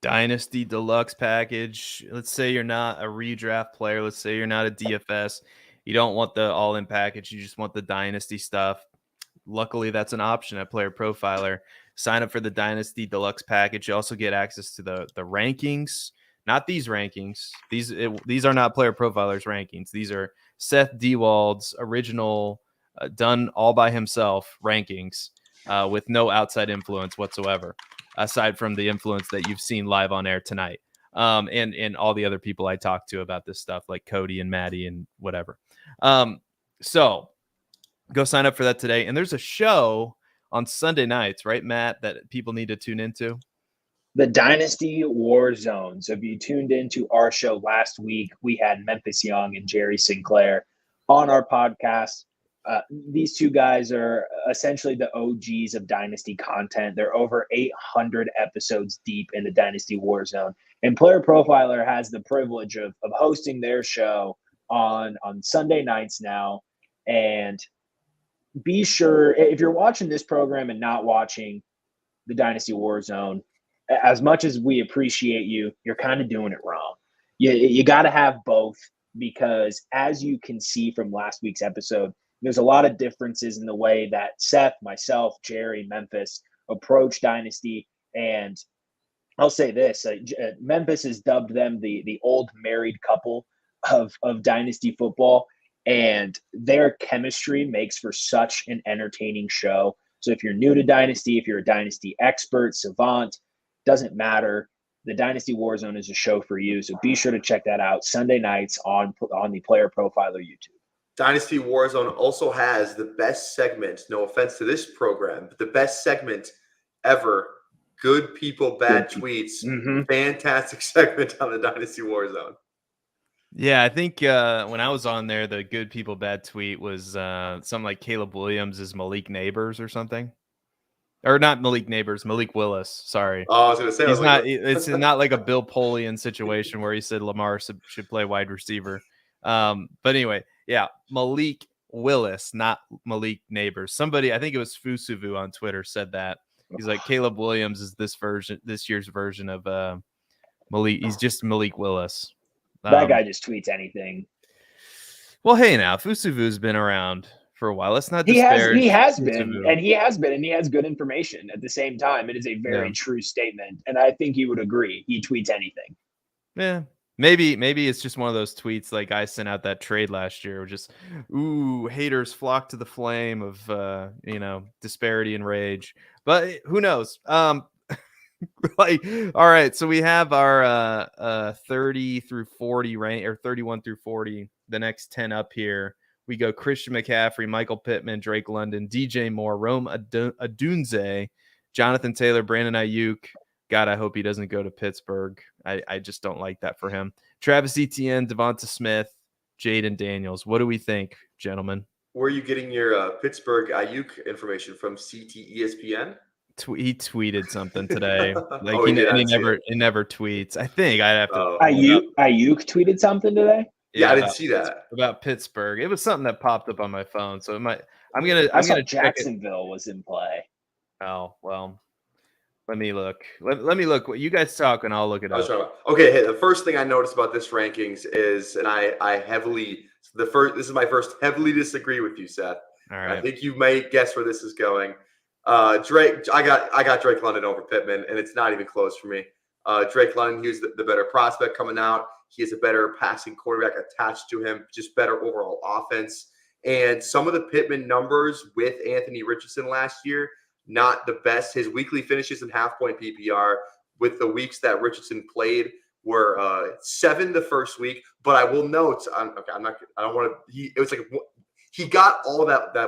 Dynasty Deluxe package. Let's say you're not a redraft player. Let's say you're not a DFS. You don't want the all-in package. You just want the Dynasty stuff. Luckily, that's an option at Player Profiler. Sign up for the Dynasty Deluxe package. You also get access to the rankings. Not these rankings. These are not Player Profiler's rankings. These are Seth Diewold's original, done all by himself rankings with no outside influence whatsoever, aside from the influence that you've seen live on air tonight, and all the other people I talked to about this stuff, like Cody and Maddie and whatever. So go sign up for that today. And there's a show on Sunday nights, right, Matt, that people need to tune into? The Dynasty War Zone. So if you tuned into our show last week, we had Memphis Young and Jerry Sinclair on our podcast. These two guys are essentially the OGs of Dynasty content. They're over 800 episodes deep in the Dynasty Warzone. And Player Profiler has the privilege of hosting their show on Sunday nights now. And be sure, if you're watching this program and not watching the Dynasty Warzone, as much as we appreciate you, you're kind of doing it wrong. You got to have both, because as you can see from last week's episode, there's a lot of differences in the way that Seth, myself, Jerry, Memphis approach Dynasty. And I'll say this, Memphis has dubbed them the old married couple of Dynasty football, and their chemistry makes for such an entertaining show. So if you're new to Dynasty, if you're a Dynasty expert, savant, doesn't matter. The Dynasty Warzone is a show for you. So be sure to check that out Sunday nights on the Player Profiler YouTube. Dynasty Warzone also has the best segment, no offense to this program, but the best segment ever. Good people, bad tweets. Mm-hmm. Fantastic segment on the Dynasty Warzone. Yeah, I think when I was on there, the good people bad tweet was something like Caleb Williams is Malik Neighbors or something. Or not Malik Neighbors, Malik Willis. Sorry. Oh, I was going to say. He's not. It's not like a Bill Polian situation where he said Lamar should play wide receiver. But anyway, yeah, Malik Willis, not Malik Neighbors. Somebody, I think it was Fusuvu on Twitter, said that. He's like, Caleb Williams is this year's version of Malik. He's just Malik Willis. That guy just tweets anything. Well, hey, now Fusuvu's been around for a while. Let's not He disparage. has Fusuvu. been, and he has good information. At the same time, it is a very true statement, and I think he would agree. He tweets anything. Yeah, maybe it's just one of those tweets like I sent out that trade last year. Just haters flock to the flame of disparity and rage. But who knows? Like, all right, so we have our 30 through 40 rank, or 31 through 40, the next 10 up here. We go Christian McCaffrey, Michael Pittman, Drake London, DJ Moore, Rome Adunze, Jonathan Taylor, Brandon Ayuk. God, I hope he doesn't go to Pittsburgh. I just don't like that for him. Travis Etienne, Devonta Smith, Jaden Daniels. What do we think, gentlemen? Where are you getting your Pittsburgh Ayuk information from? CT ESPN? He tweeted something today. Like he never tweets. I think I'd have to. Ayuk tweeted something today. Yeah, I didn't see that about Pittsburgh. It was something that popped up on my phone, so it might. I'm I gonna saw check Jacksonville was in play. Oh well, let me look. Let me look. What you guys talk, and I'll look it up. Okay, hey, the first thing I noticed about this rankings is, and this is my first heavily disagree with you, Seth. All right. I think you may guess where this is going. Drake, I got Drake London over Pittman, and it's not even close for me. Drake London, he's the better prospect coming out. He has a better passing quarterback attached to him, just better overall offense. And some of the Pittman numbers with Anthony Richardson last year, not the best. His weekly finishes in half-point PPR with the weeks that Richardson played were 7 the first week. But I will note, he got all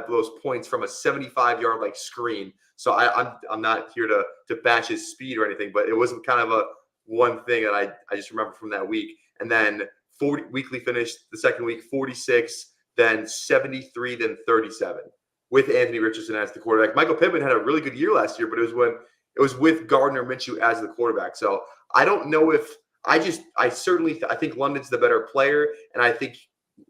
those points from a 75-yard like screen. So I'm not here to bash his speed or anything, but it wasn't kind of a one thing that I just remember from that week. And then 40 weekly finish the second week, 46, then 73, then 37 with Anthony Richardson as the quarterback. Michael Pittman had a really good year last year, but it was with Gardner Minshew as the quarterback. So I don't know if I think London's the better player, and I think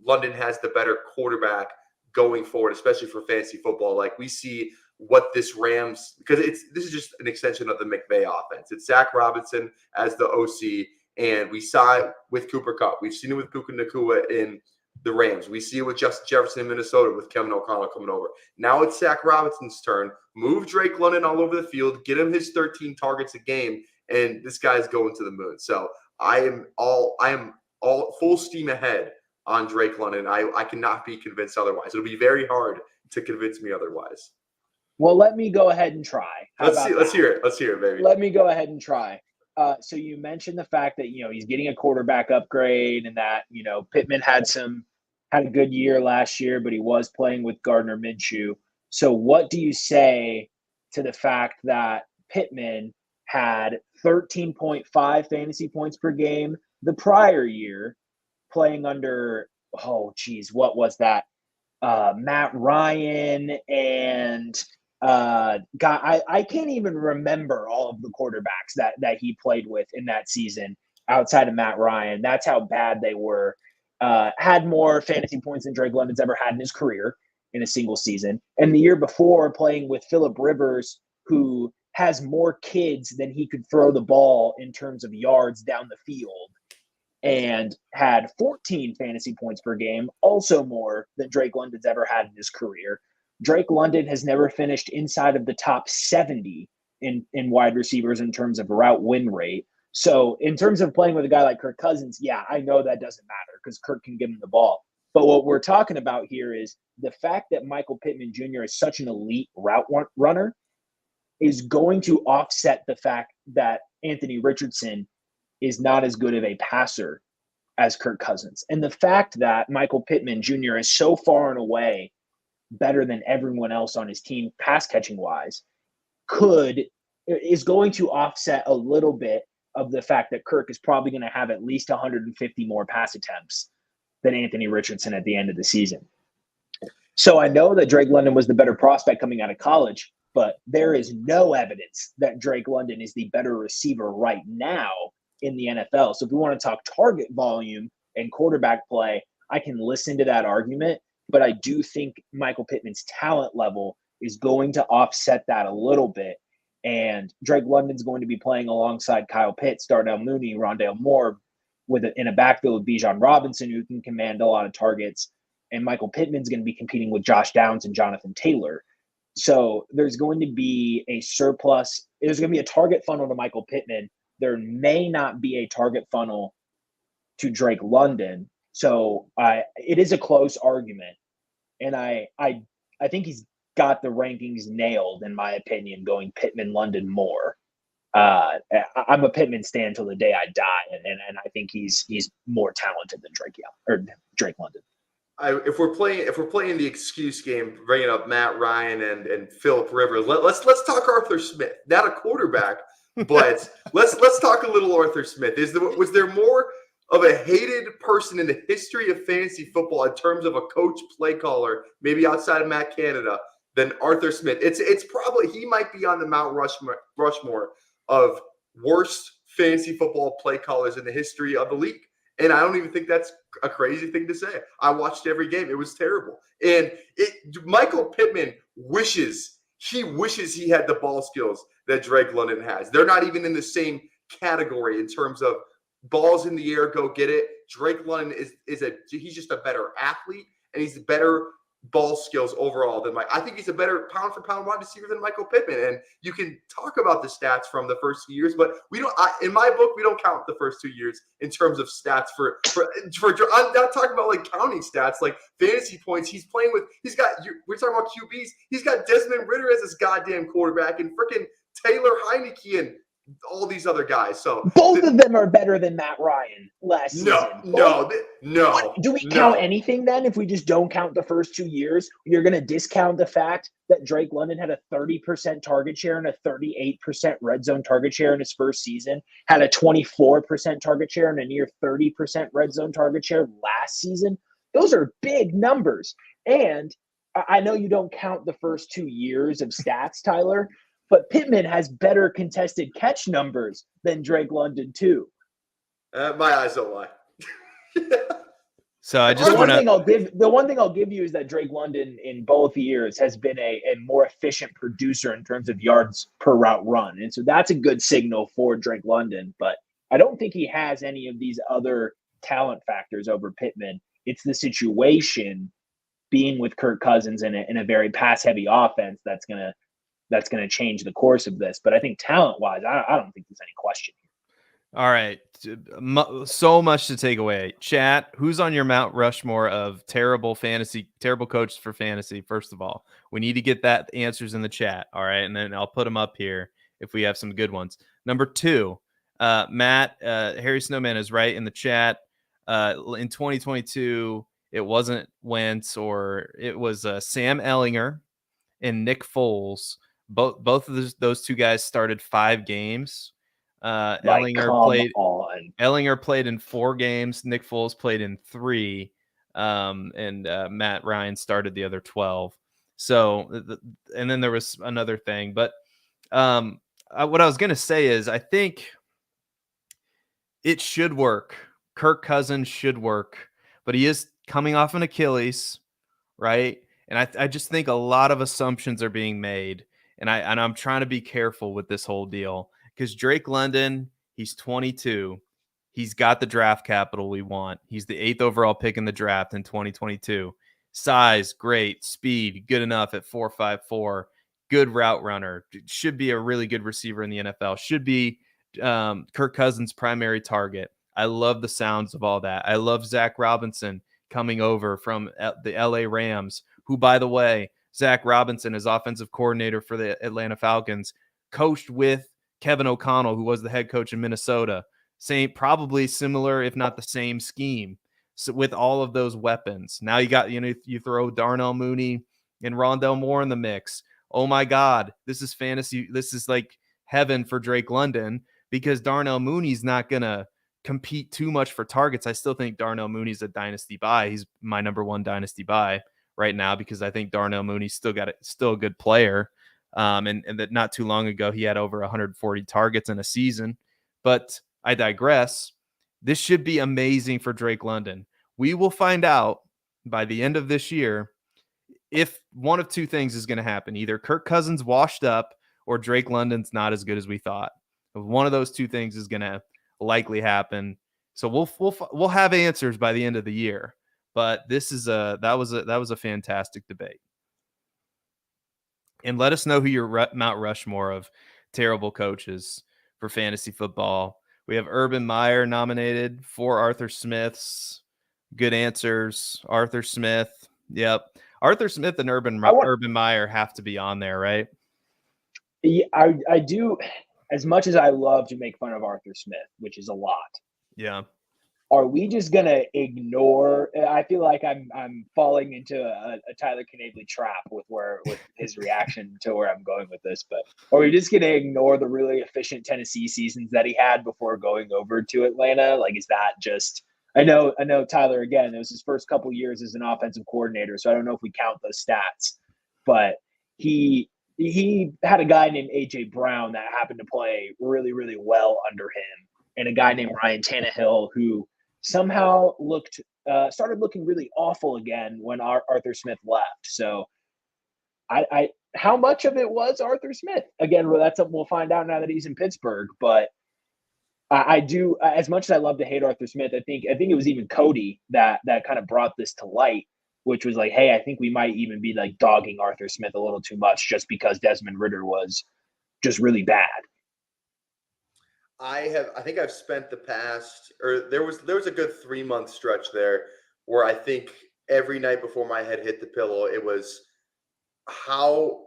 London has the better quarterback going forward, especially for fantasy football. Like, we see what this Rams, because this is just an extension of the McVay offense. It's Zach Robinson as the OC, and we saw it with Cooper Kupp. We've seen it with Puka Nacua in the Rams. We see it with Justin Jefferson in Minnesota with Kevin O'Connell coming over. Now it's Zach Robinson's turn. Move Drake London all over the field. Get him his 13 targets a game, and this guy's going to the moon. So I am all full steam ahead on Drake London. I cannot be convinced otherwise. It'll be very hard to convince me otherwise. Well, let me go ahead and try. Let's hear it. Let's hear it, baby. Let me go ahead and try. So you mentioned the fact that, he's getting a quarterback upgrade, and that, Pittman had a good year last year, but he was playing with Gardner Minshew. So what do you say to the fact that Pittman had 13.5 fantasy points per game the prior year, playing under, what was that? Matt Ryan, and I can't even remember all of the quarterbacks that he played with in that season outside of Matt Ryan. That's how bad they were. Had more fantasy points than Drake London's ever had in his career in a single season. And the year before, playing with Phillip Rivers, who has more kids than he could throw the ball in terms of yards down the field, and had 14 fantasy points per game, also more than Drake London's ever had in his career. Drake London has never finished inside of the top 70 in wide receivers in terms of route win rate. So in terms of playing with a guy like Kirk Cousins, yeah, I know that doesn't matter because Kirk can give him the ball. But what we're talking about here is the fact that Michael Pittman Jr. is such an elite route runner is going to offset the fact that Anthony Richardson is not as good of a passer as Kirk Cousins. And the fact that Michael Pittman Jr. is so far and away better than everyone else on his team pass catching wise is going to offset a little bit of the fact that Kirk is probably going to have at least 150 more pass attempts than Anthony Richardson at the end of the season. So I know that Drake London was the better prospect coming out of college, but there is no evidence that Drake London is the better receiver right now in the NFL. So if we want to talk target volume and quarterback play, I can listen to that argument, but I do think Michael Pittman's talent level is going to offset that a little bit. And Drake London's going to be playing alongside Kyle Pitts, Darnell Mooney, Rondale Moore, in a backfield with Bijan Robinson, who can command a lot of targets. And Michael Pittman's going to be competing with Josh Downs and Jonathan Taylor. So there's going to be a surplus. There's going to be a target funnel to Michael Pittman. There may not be a target funnel to Drake London. So it is a close argument. And I think he's got the rankings nailed, in my opinion, going Pittman, London, Moore. I'm a Pittman stan till the day I die, and I think he's more talented than Drake London. If we're playing the excuse game, bringing up Matt Ryan and Phillip Rivers, let's talk Arthur Smith. Not a quarterback, but let's talk a little Arthur Smith. Was there more of a hated person in the history of fantasy football in terms of a coach, play caller, maybe outside of Matt Canada, than Arthur Smith? It's probably, he might be on the Mount Rushmore of worst fantasy football play callers in the history of the league. And I don't even think that's a crazy thing to say. I watched every game. It was terrible. And Michael Pittman wishes he had the ball skills that Drake London has. They're not even in the same category in terms of balls in the air, go get it. Drake London he's just a better athlete, and he's better ball skills overall than I think he's a better pound for pound wide receiver than Michael Pittman. And you can talk about the stats from the first few years, but in my book, we don't count the first 2 years in terms of stats for I'm not talking about like counting stats, like fantasy points. We're talking about QBs. He's got Desmond Ridder as his goddamn quarterback and freaking Taylor Heineke and all these other guys. So both of them are better than Matt Ryan last season. No. Do we count anything then if we just don't count the first 2 years? You're going to discount the fact that Drake London had a 30% target share and a 38% red zone target share in his first season, had a 24% target share and a near 30% red zone target share last season. Those are big numbers. And I know you don't count the first 2 years of stats, Tyler, but Pittman has better contested catch numbers than Drake London too. My eyes don't lie. So I just the one thing I'll give you is that Drake London in both years has been a more efficient producer in terms of yards per route run. And so that's a good signal for Drake London, but I don't think he has any of these other talent factors over Pittman. It's the situation being with Kirk Cousins in a very pass heavy offense that's going to change the course of this. But I think talent-wise, I don't think there's any question here. All right. So much to take away. Chat, who's on your Mount Rushmore of terrible coaches for fantasy? First of all, we need to get that answers in the chat. All right. And then I'll put them up here if we have some good ones. Number 2, Matt, Harry Snowman is right in the chat. In 2022, it wasn't Wentz, or it was Sam Ellinger and Nick Foles. Both of those two guys started 5 games. Ellinger played in 4 games. Nick Foles played in 3. and Matt Ryan started the other 12. So, and then there was another thing, but what I was going to say is I think it should work. Kirk Cousins should work, but he is coming off an Achilles, right? And I just think a lot of assumptions are being made, and I'm trying to be careful with this whole deal because Drake London, he's 22. He's got the draft capital we want. He's the 8th overall pick in the draft in 2022. Size, great. Speed, good enough at 4.54. Good route runner. Should be a really good receiver in the NFL. Should be Kirk Cousins' primary target. I love the sounds of all that. I love Zach Robinson coming over from the LA Rams, who, by the way, Zach Robinson is offensive coordinator for the Atlanta Falcons, coached with Kevin O'Connell, who was the head coach in Minnesota. Probably similar, if not the same scheme. So with all of those weapons, now you throw Darnell Mooney and Rondell Moore in the mix. Oh my God, this is fantasy. This is like heaven for Drake London because Darnell Mooney's not gonna compete too much for targets. I still think Darnell Mooney's a dynasty buy. He's my number one dynasty buy right now because I think Darnell Mooney's still a good player. And that not too long ago he had over 140 targets in a season. But I digress. This should be amazing for Drake London. We will find out by the end of this year if one of two things is going to happen. Either Kirk Cousins washed up or Drake London's not as good as we thought. One of those two things is going to likely happen. So we'll have answers by the end of the year. But that was a fantastic debate. And let us know who your Mount Rushmore of terrible coaches for fantasy football. We have Urban Meyer nominated, 4 Arthur Smiths. Good answers. Arthur Smith. Yep. Arthur Smith and Urban Meyer have to be on there, right? Yeah, I do. As much as I love to make fun of Arthur Smith, which is a lot. Yeah. Are we just gonna ignore? I feel like I'm falling into a Tyler Knaeble trap with his reaction to where I'm going with this. But are we just gonna ignore the really efficient Tennessee seasons that he had before going over to Atlanta? Like, is that just? I know Tyler, again, it was his first couple years as an offensive coordinator, so I don't know if we count those stats. But he had a guy named A.J. Brown that happened to play really, really well under him, and a guy named Ryan Tannehill who somehow started looking really awful again when Arthur Smith left. So I how much of it was Arthur Smith? Again, that's something we'll find out now that he's in Pittsburgh. But I do, as much as I love to hate Arthur Smith, I think it was even Cody that kind of brought this to light, which was like, hey, I think we might even be like dogging Arthur Smith a little too much just because Desmond Ridder was just really bad. I think I've spent the past, or there was a good 3-month stretch there where I think every night before my head hit the pillow, it was how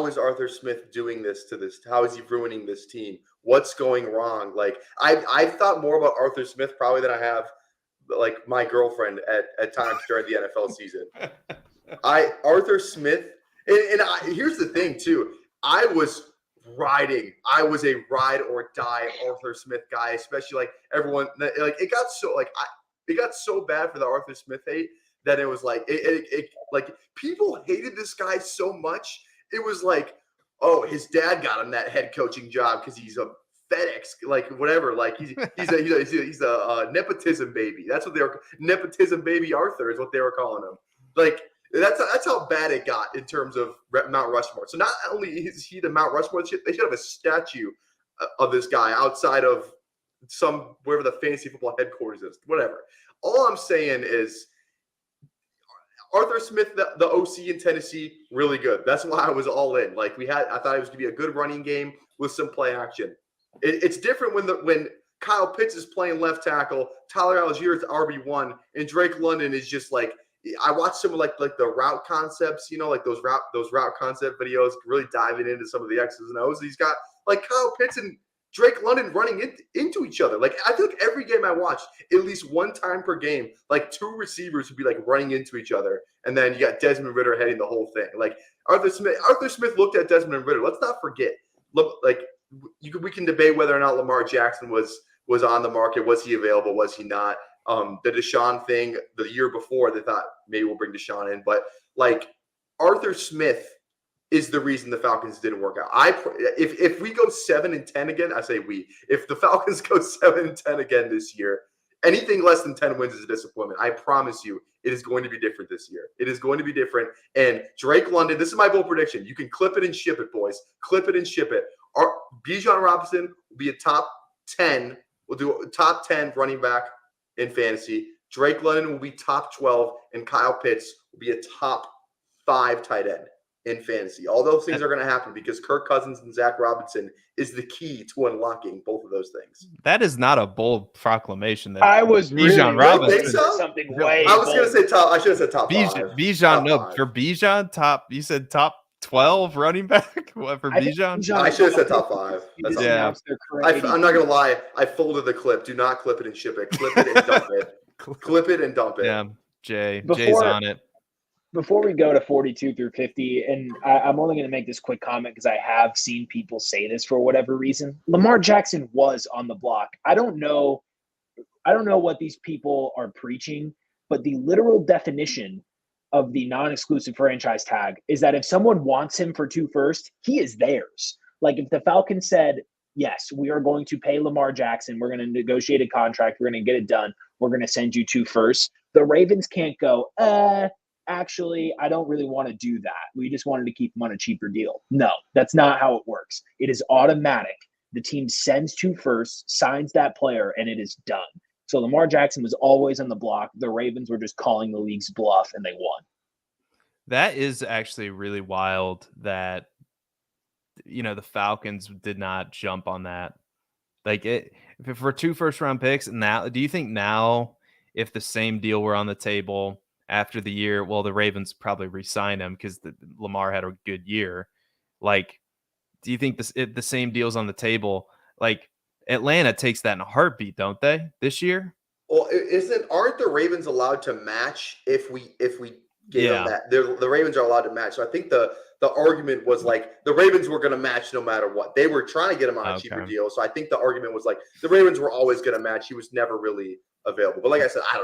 is Arthur Smith doing this to this? How is he ruining this team? What's going wrong? Like I've thought more about Arthur Smith probably than I have like my girlfriend at times during the NFL season. Arthur Smith, and here's the thing too. I was a ride or die Arthur Smith guy, especially like everyone, like it got so bad for the Arthur Smith hate that it was like, it like people hated this guy so much. It was like, oh, his dad got him that head coaching job because he's a FedEx, like whatever. Like he's a nepotism baby. That's what they were. Nepotism baby Arthur is what they were calling him. Like that's how bad it got in terms of Mount Rushmore. So not only is he the Mount Rushmore, they should have a statue of this guy outside of wherever the fantasy football headquarters is. Whatever. All I'm saying is Arthur Smith, the OC in Tennessee, really good. That's why I was all in. Like I thought it was going to be a good running game with some play action. It's different when Kyle Pitts is playing left tackle, Tyler Algier is RB1, and Drake London is just like, I watched some of like the route concepts, like those route concept videos, really diving into some of the X's and O's. He's got like Kyle Pitts and Drake London running into each other. Like I feel like every game I watched, at least one time per game, like 2 receivers would be like running into each other, and then you got Desmond Ridder heading the whole thing. Like Arthur Smith looked at Desmond Ridder. Let's not forget. Look, like we can debate whether or not Lamar Jackson was on the market. Was he available? Was he not? The Deshaun thing the year before, they thought maybe we'll bring Deshaun in, but like Arthur Smith is the reason the Falcons didn't work out. If we go 7-10 again, I say we. If the Falcons go 7-10 again this year, anything less than 10 wins is a disappointment. I promise you, it is going to be different this year. It is going to be different. And Drake London, this is my bold prediction. You can clip it and ship it, boys. Clip it and ship it. Bijan Robinson will be a top 10. We'll do a top 10 running back in fantasy. Drake London will be top 12, and Kyle Pitts will be a top 5 tight end in fantasy. All those things are going to happen because Kirk Cousins and Zach Robinson is the key to unlocking both of those things. That is not a bold proclamation. That I was really Bijan Robinson. think so? Something way. I was going to say top. I should have said top 5. Bijan, no, for Bijan, top. You said top 12 running back. What for Bijan? I should have said top 5. That's Yeah. I'm not going to lie. I folded the clip. Do not clip it and ship it. Clip it and dump it. Clip it and dump it. Yeah, Jay's on it. Before we go to 42 through 50, and I'm only going to make this quick comment because I have seen people say this for whatever reason. Lamar Jackson was on the block. I don't know what these people are preaching, but the literal definition of the non-exclusive franchise tag is that if someone wants him for 2 firsts, he is theirs. Like if the Falcons said, yes, we are going to pay Lamar Jackson, we're going to negotiate a contract, we're going to get it done, we're going to send you 2 firsts, the Ravens can't go, actually, I don't really want to do that. We just wanted to keep him on a cheaper deal. No, that's not how it works. It is automatic. The team sends 2 firsts, signs that player, and it is done. So Lamar Jackson was always on the block. The Ravens were just calling the league's bluff, and they won. That is actually really wild that, the Falcons did not jump on that. Like it for 2 first-round picks. Now, do you think now if the same deal were on the table after the year, well, the Ravens probably re-sign him because Lamar had a good year. Like, do you think if the same deal's on the table, like Atlanta takes that in a heartbeat, don't they, this year? Well, aren't the Ravens allowed to match if we give them that? The Ravens are allowed to match. So I think the argument was like the Ravens were going to match no matter what. They were trying to get him on a cheaper deal. So I think the argument was like the Ravens were always going to match. He was never really available. But like I said, I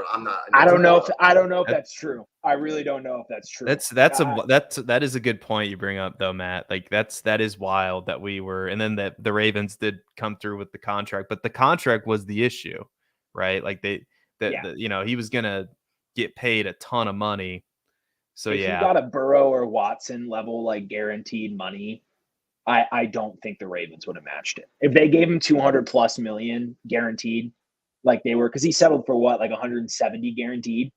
don't know if that's true. I really don't know if that's true. That is a good point you bring up though, Matt. Like that is wild that we were, and then that the Ravens did come through with the contract, but the contract was the issue, right? Like he was gonna get paid a ton of money. So if you got a Burrow or Watson level like guaranteed money, I don't think the Ravens would have matched it. If they gave him $200+ million guaranteed, like they were, because he settled for what, like 170 guaranteed.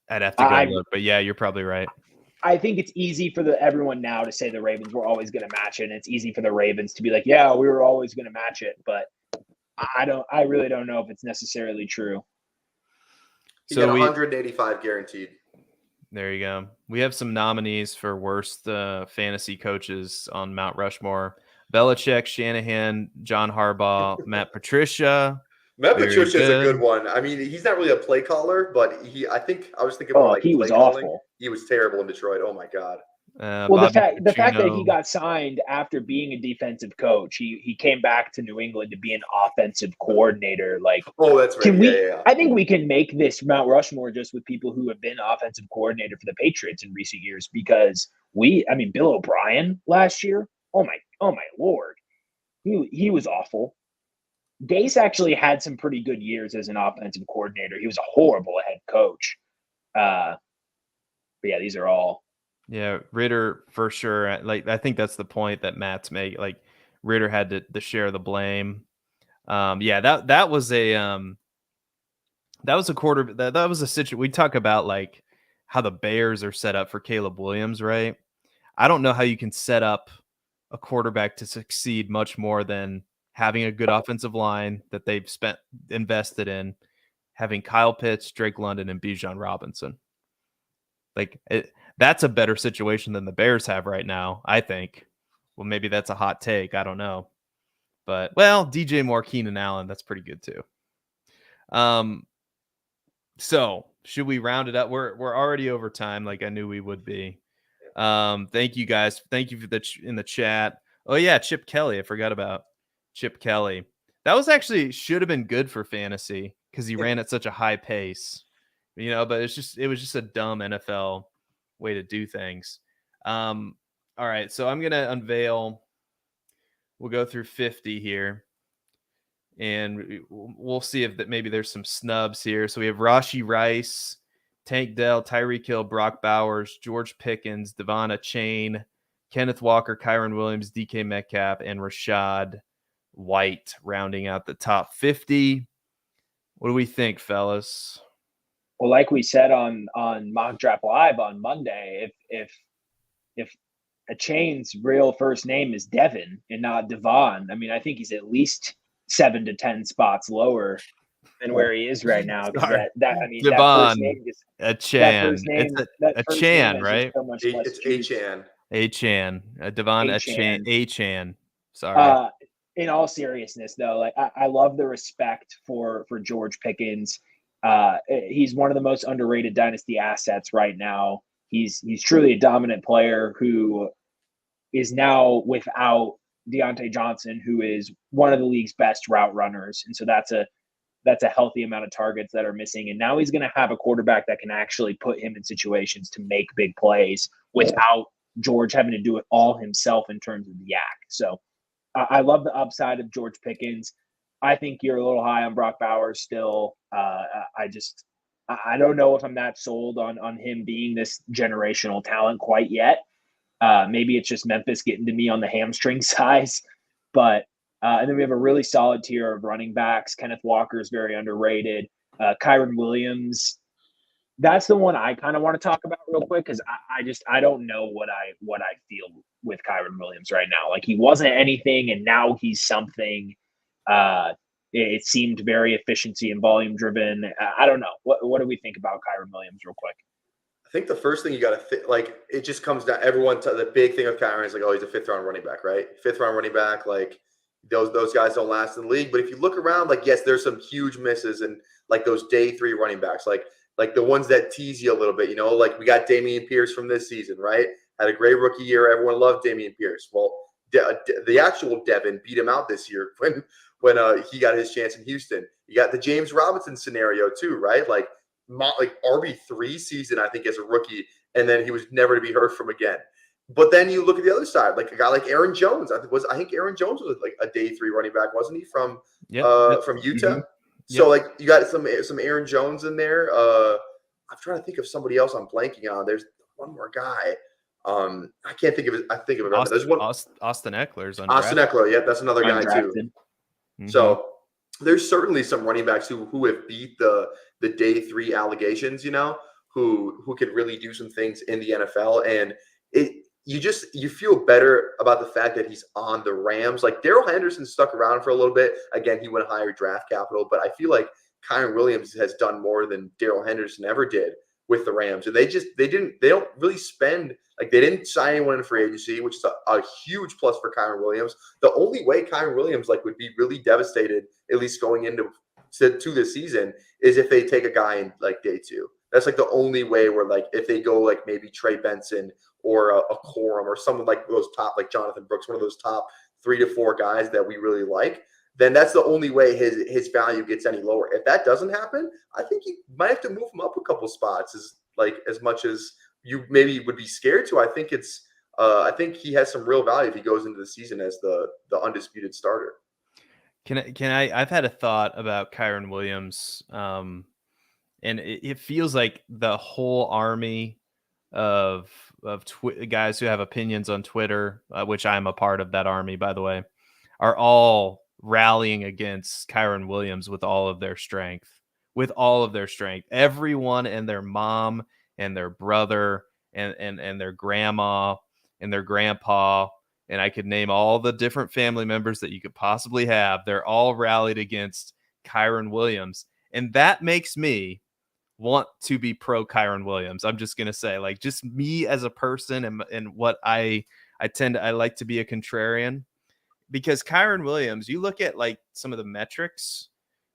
I'd have to go look, but yeah, you're probably right. I think it's easy for everyone now to say the Ravens were always going to match it, and it's easy for the Ravens to be like, yeah, we were always going to match it, but I really don't know if it's necessarily true. He got 185 guaranteed. There you go. We have some nominees for worst fantasy coaches on Mount Rushmore: Belichick, Shanahan, John Harbaugh, Matt Patricia. Matt Patricia is a good one. I mean, he's not really a play caller, but I was thinking about he was awful. He was terrible in Detroit. Oh my God. Well, the fact that he got signed after being a defensive coach, he came back to New England to be an offensive coordinator. Like, that's right. I think we can make this Mount Rushmore just with people who have been offensive coordinator for the Patriots in recent years, because Bill O'Brien last year. Oh my Lord, he was awful. Gase actually had some pretty good years as an offensive coordinator. He was a horrible head coach. But yeah, these are all. Yeah, Ritter for sure. Like I think that's the point that Matt's making. Like Ritter had to share the blame. That was a quarter. That was a situation. We talk about like how the Bears are set up for Caleb Williams, right? I don't know how you can set up a quarterback to succeed much more than having a good offensive line that they've invested in, having Kyle Pitts, Drake London, and Bijan Robinson. Like that's a better situation than the Bears have right now, I think. Well, maybe that's a hot take. I don't know. But, DJ Moore, Keenan Allen, that's pretty good too. So should we round it up? We're already over time, like I knew we would be. Thank you guys. Thank you for in the chat. Oh yeah, Chip Kelly. I forgot about Chip Kelly. That was actually should have been good for fantasy because he ran at such a high pace, but it was just a dumb NFL way to do things. All right. So I'm going to unveil, we'll go through 50 here and we'll see if that maybe there's some snubs here. So we have Rashee Rice, Tank Dell, Tyreek Hill, Brock Bowers, George Pickens, Devon Achane, Kenneth Walker, Kyron Williams, DK Metcalf, and Rashad White rounding out the top 50. What do we think, fellas? Well, like we said on Mock Draft Live on Monday, if Achane's real first name is Devin and not Devon, I mean, I think he's at least 7 to 10 spots lower than where he is right now. Because Devon Achane, Achane, right? It's Achane. Achane, Devon Achane. Sorry. In all seriousness, though, like I love the respect for George Pickens. He's one of the most underrated dynasty assets right now. He's truly a dominant player who is now without Deontay Johnson, who is one of the league's best route runners, and so that's a healthy amount of targets that are missing. And now he's going to have a quarterback that can actually put him in situations to make big plays without George having to do it all himself in terms of the yak. So I love the upside of George Pickens. I think you're a little high on Brock Bowers still. I don't know if I'm that sold on him being this generational talent quite yet. Maybe it's just Memphis getting to me on the hamstring size. But and then we have a really solid tier of running backs. Kenneth Walker is very underrated. Kyron Williams, that's the one I kind of want to talk about real quick because I don't know what I feel with Kyron Williams right now. Like he wasn't anything, and now he's something. It seemed very efficiency and volume driven. I don't know. What do we think about Kyron Williams real quick? I think the first thing you got to it just comes down. The big thing with Kyron is like, oh, he's a 5th round running back, right? 5th round running back, like those guys don't last in the league. But if you look around, like yes, there's some huge misses and like those day 3 running backs, like the ones that tease you a little bit, like we got Dameon Pierce from this season, right? Had a great rookie year. Everyone loved Dameon Pierce. Well, the actual Devin beat him out this year when he got his chance in Houston. You got the James Robinson scenario too, right? Like RB3 season, I think, as a rookie, and then he was never to be heard from again. But then you look at the other side, like a guy like Aaron Jones. I think Aaron Jones was like a day 3 running back, wasn't he? From Utah. Mm-hmm. So like you got some Aaron Jones in there. I'm trying to think of somebody else I'm blanking on. There's one more guy. I can't think of it. I think of it. There's one. Austin Eckler's on Austin Eckler. Yeah, that's another guy too. Mm-hmm. So there's certainly some running backs who have beat the day 3 allegations, who could really do some things in the NFL. And you feel better about the fact that he's on the Rams. Like Darrell Henderson stuck around for a little bit. Again, he went higher draft capital, but I feel like Kyron Williams has done more than Darrell Henderson ever did with the Rams. And they don't really spend, like they didn't sign anyone in free agency, which is a huge plus for Kyron Williams. The only way Kyron Williams would be really devastated, at least going into this season, is if they take a guy in like day 2. That's like the only way where like if they go like maybe Trey Benson or a Corum or someone like those top, like Jonathan Brooks, one of those top 3 to 4 guys that we really like, then that's the only way his value gets any lower. If that doesn't happen, I think you might have to move him up a couple spots as much as you maybe would be scared to. I think he has some real value if he goes into the season as the undisputed starter. I've had a thought about Kyron Williams, and it feels like the whole army of guys who have opinions on Twitter, which I'm a part of that army, by the way, are all rallying against Kyron Williams with all of their strength. Everyone and their mom and their brother and their grandma and their grandpa, and I could name all the different family members that you could possibly have. They're all rallied against Kyron Williams. And that makes me want to be pro Kyron Williams. I'm just going to say, like, just me as a person and what I like to be a contrarian, because Kyron Williams, you look at like some of the metrics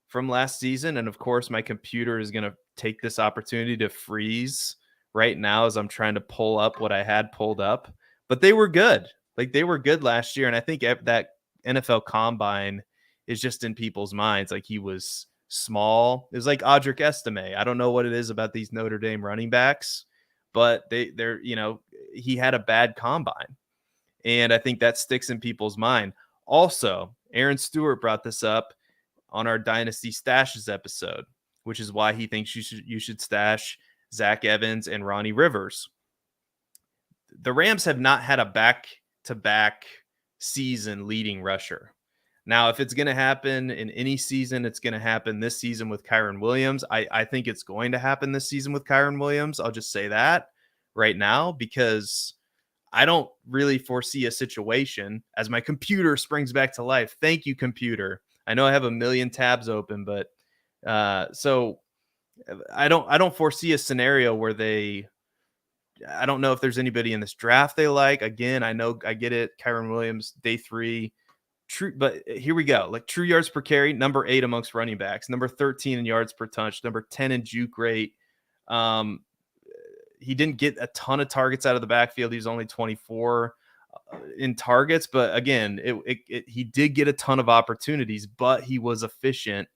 from last season. And of course my computer is going to take this opportunity to freeze right now as I'm trying to pull up what I had pulled up, but they were good. Like they were good last year. And I think that NFL Combine is just in people's minds. Like he was small. It was like Audric Estime. I don't know what it is about these Notre Dame running backs, but they're, he had a bad combine. And I think that sticks in people's mind. Also, Aaron Stewart brought this up on our Dynasty Stashes episode, which is why he thinks you should stash Zach Evans and Ronnie Rivers. The Rams have not had a back-to-back season leading rusher. Now, if it's going to happen in any season, it's going to happen this season with Kyren Williams. I think it's going to happen this season with Kyren Williams. I'll just say that right now, because I don't really foresee a situation as my computer springs back to life. Thank you, computer. I know I have a million tabs open, but so I don't foresee a scenario where I don't know if there's anybody in this draft they like. Again, I know I get it. Kyren Williams, day 3. True, but here we go. Like true yards per carry, number 8 amongst running backs, number 13 in yards per touch, number 10 in juke rate. He didn't get a ton of targets out of the backfield. He was only 24 in targets, but again, he did get a ton of opportunities, but he was efficient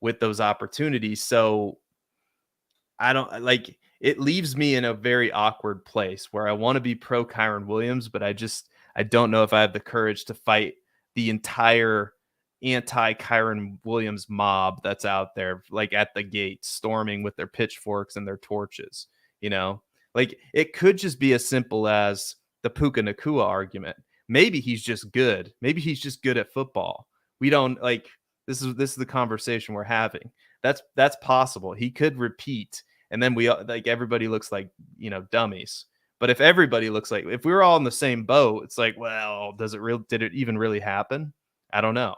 with those opportunities. So I don't like, it leaves me in a very awkward place where I want to be pro Kyren Williams, but I don't know if I have the courage to fight the entire anti Kyren Williams mob that's out there, like at the gate, storming with their pitchforks and their torches. Like it could just be as simple as the Puka Nacua argument. Maybe he's just good. Maybe he's just good at football. We don't like, this is the conversation we're having. That's possible. He could repeat. And then everybody looks like, dummies. But if everybody looks like, if we were all in the same boat, it's like, well, did it even really happen? I don't know.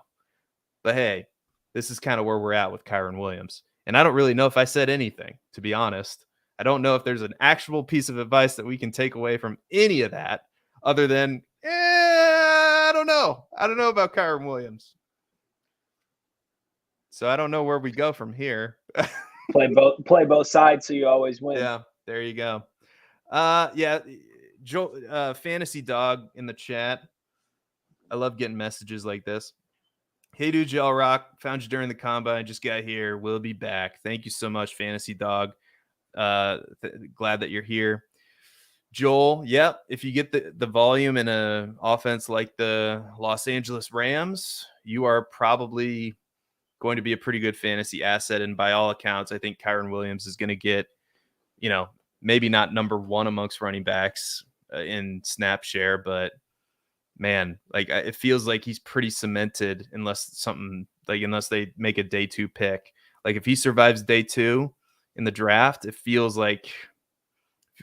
But hey, this is kind of where we're at with Kyren Williams. And I don't really know if I said anything, to be honest. I don't know if there's an actual piece of advice that we can take away from any of that other than, I don't know. I don't know about Kyren Williams. So I don't know where we go from here. Play both sides so you always win. Yeah, there you go. Joel, Fantasy Dog in the chat. I love getting messages like this. Hey, dude, Gel Rock. Found you during the combine. Just got here. We'll be back. Thank you so much, Fantasy Dog. Glad that you're here. Joel, yep. If you get the volume in an offense like the Los Angeles Rams, you are probably going to be a pretty good fantasy asset. And by all accounts, I think Kyren Williams is going to get, maybe not number 1 amongst running backs in snap share, but man, like it feels like he's pretty cemented unless they make a day 2 pick. Like if he survives day 2 in the draft, it feels like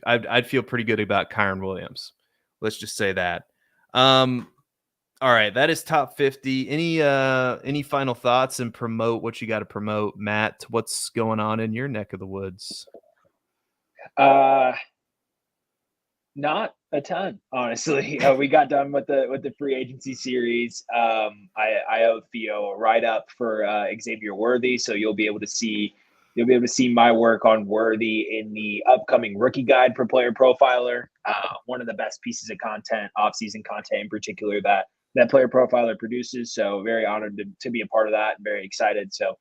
I'd feel pretty good about Kyren Williams. Let's just say that. All right, that is top 50. Any final thoughts and promote what you got to promote, Matt? What's going on in your neck of the woods? Not a ton, honestly. We got done with the free agency series. I owe Theo a write-up for Xavier Worthy, so you'll be able to see my work on Worthy in the upcoming rookie guide for Player Profiler. One of the best pieces of content, off-season content in particular, that Player Profiler produces. So very honored to be a part of that and very excited. So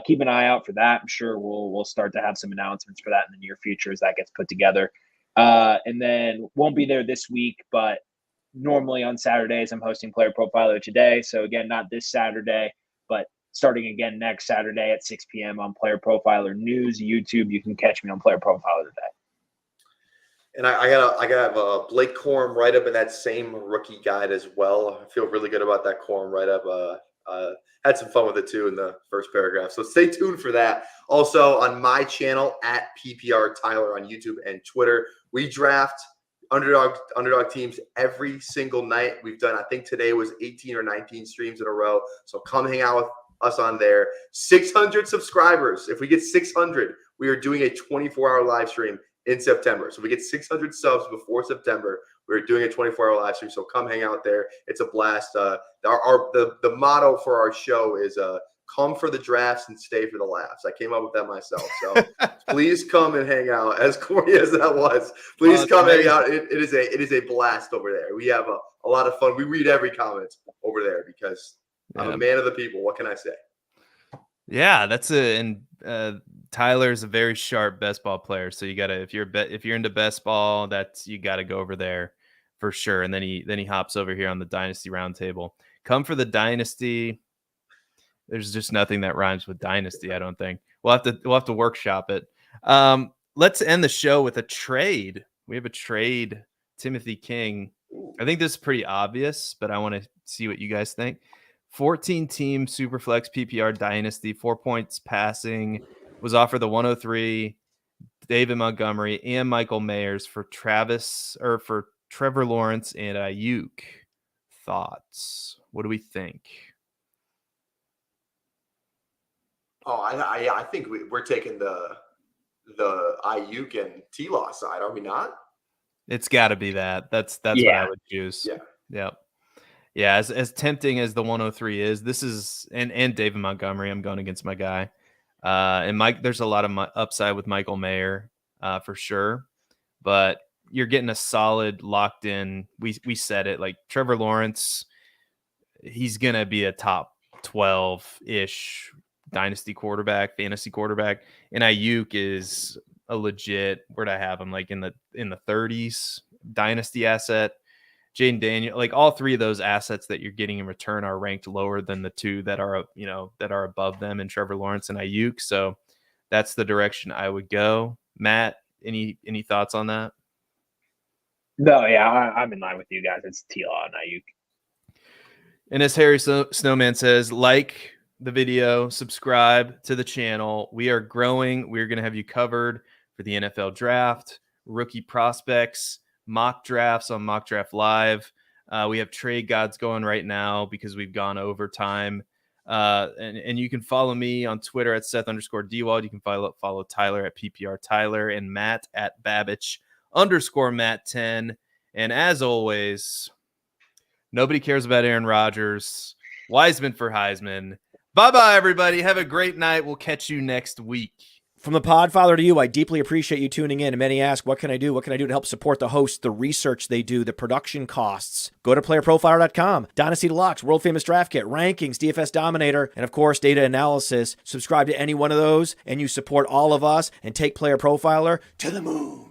keep an eye out for that. I'm sure we'll start to have some announcements for that in the near future as that gets put together. And then won't be there this week, but normally on Saturdays, I'm hosting Player Profiler Today. So again, not this Saturday, but starting again next Saturday at 6 p.m. on Player Profiler News, YouTube. You can catch me on Player Profiler Today. And I got a Blake Corum write-up in that same rookie guide as well. I feel really good about that Corum write-up. Had some fun with it too in the first paragraph. So stay tuned for that. Also on my channel at PPR Tyler on YouTube and Twitter, we draft underdog teams every single night. We've done, I think today was 18 or 19 streams in a row. So come hang out with us on there. 600 subscribers. If we get 600, we are doing a 24-hour live stream in September. So if we get 600 subs before September, we're doing a 24-hour live stream. So come hang out there. It's a blast. The motto for our show is come for the drafts and stay for the laughs. I came up with that myself. So please come and hang out. As corny as that was, please come hang out. It is a blast over there. We have a lot of fun. We read every comment over there because I'm a man of the people. What can I say? Yeah, Tyler's a very sharp best ball player. So you gotta, if you're into best ball, you gotta go over there for sure. And then he hops over here on the Dynasty Roundtable. Come for the Dynasty. There's just nothing that rhymes with Dynasty, I don't think. We'll have to workshop it. Let's end the show with a trade. We have a trade. Timothy King. I think this is pretty obvious, but I want to see what you guys think. 14-team Superflex PPR Dynasty, 4 points passing, was offered the 103, David Montgomery, and Michael Mayers for Trevor Lawrence and Ayuk. Thoughts? What do we think? Oh, I think we're taking the Ayuk and T-Law side, are we not? It's got to be that. That's what I would choose. Yeah. Yep. Yeah, as tempting as the 103 is, this is and David Montgomery, I'm going against my guy. And Mike, there's a lot of upside with Michael Mayer for sure, but you're getting a solid locked in. We said it, like Trevor Lawrence, he's gonna be a top 12-ish dynasty quarterback, fantasy quarterback, and Ayuk is a legit, where'd I have him, like in the 30s dynasty asset. Jaden Daniel, like all three of those assets that you're getting in return are ranked lower than the two that are above them in Trevor Lawrence and Ayuk. So that's the direction I would go. Matt, any thoughts on that? No, yeah, I'm in line with you guys. It's T-Law and Ayuk. And as Harry Snowman says, like the video, subscribe to the channel. We are growing. We're going to have you covered for the NFL draft, rookie prospects, mock drafts on Mock Draft Live. We have trade gods going right now because we've gone over time. And you can follow me on Twitter at Seth_Diewold. You can follow Tyler at PPR Tyler and Matt at Babich_Matt10. And as always, nobody cares about Aaron Rodgers. Wiseman for Heisman. Bye-bye, everybody. Have a great night. We'll catch you next week. From the Podfather to you, I deeply appreciate you tuning in. And many ask, what can I do? What can I do to help support the hosts, the research they do, the production costs? Go to PlayerProfiler.com, Dynasty Deluxe, World Famous Draft Kit, Rankings, DFS Dominator, and of course, data analysis. Subscribe to any one of those, and you support all of us and take Player Profiler to the moon.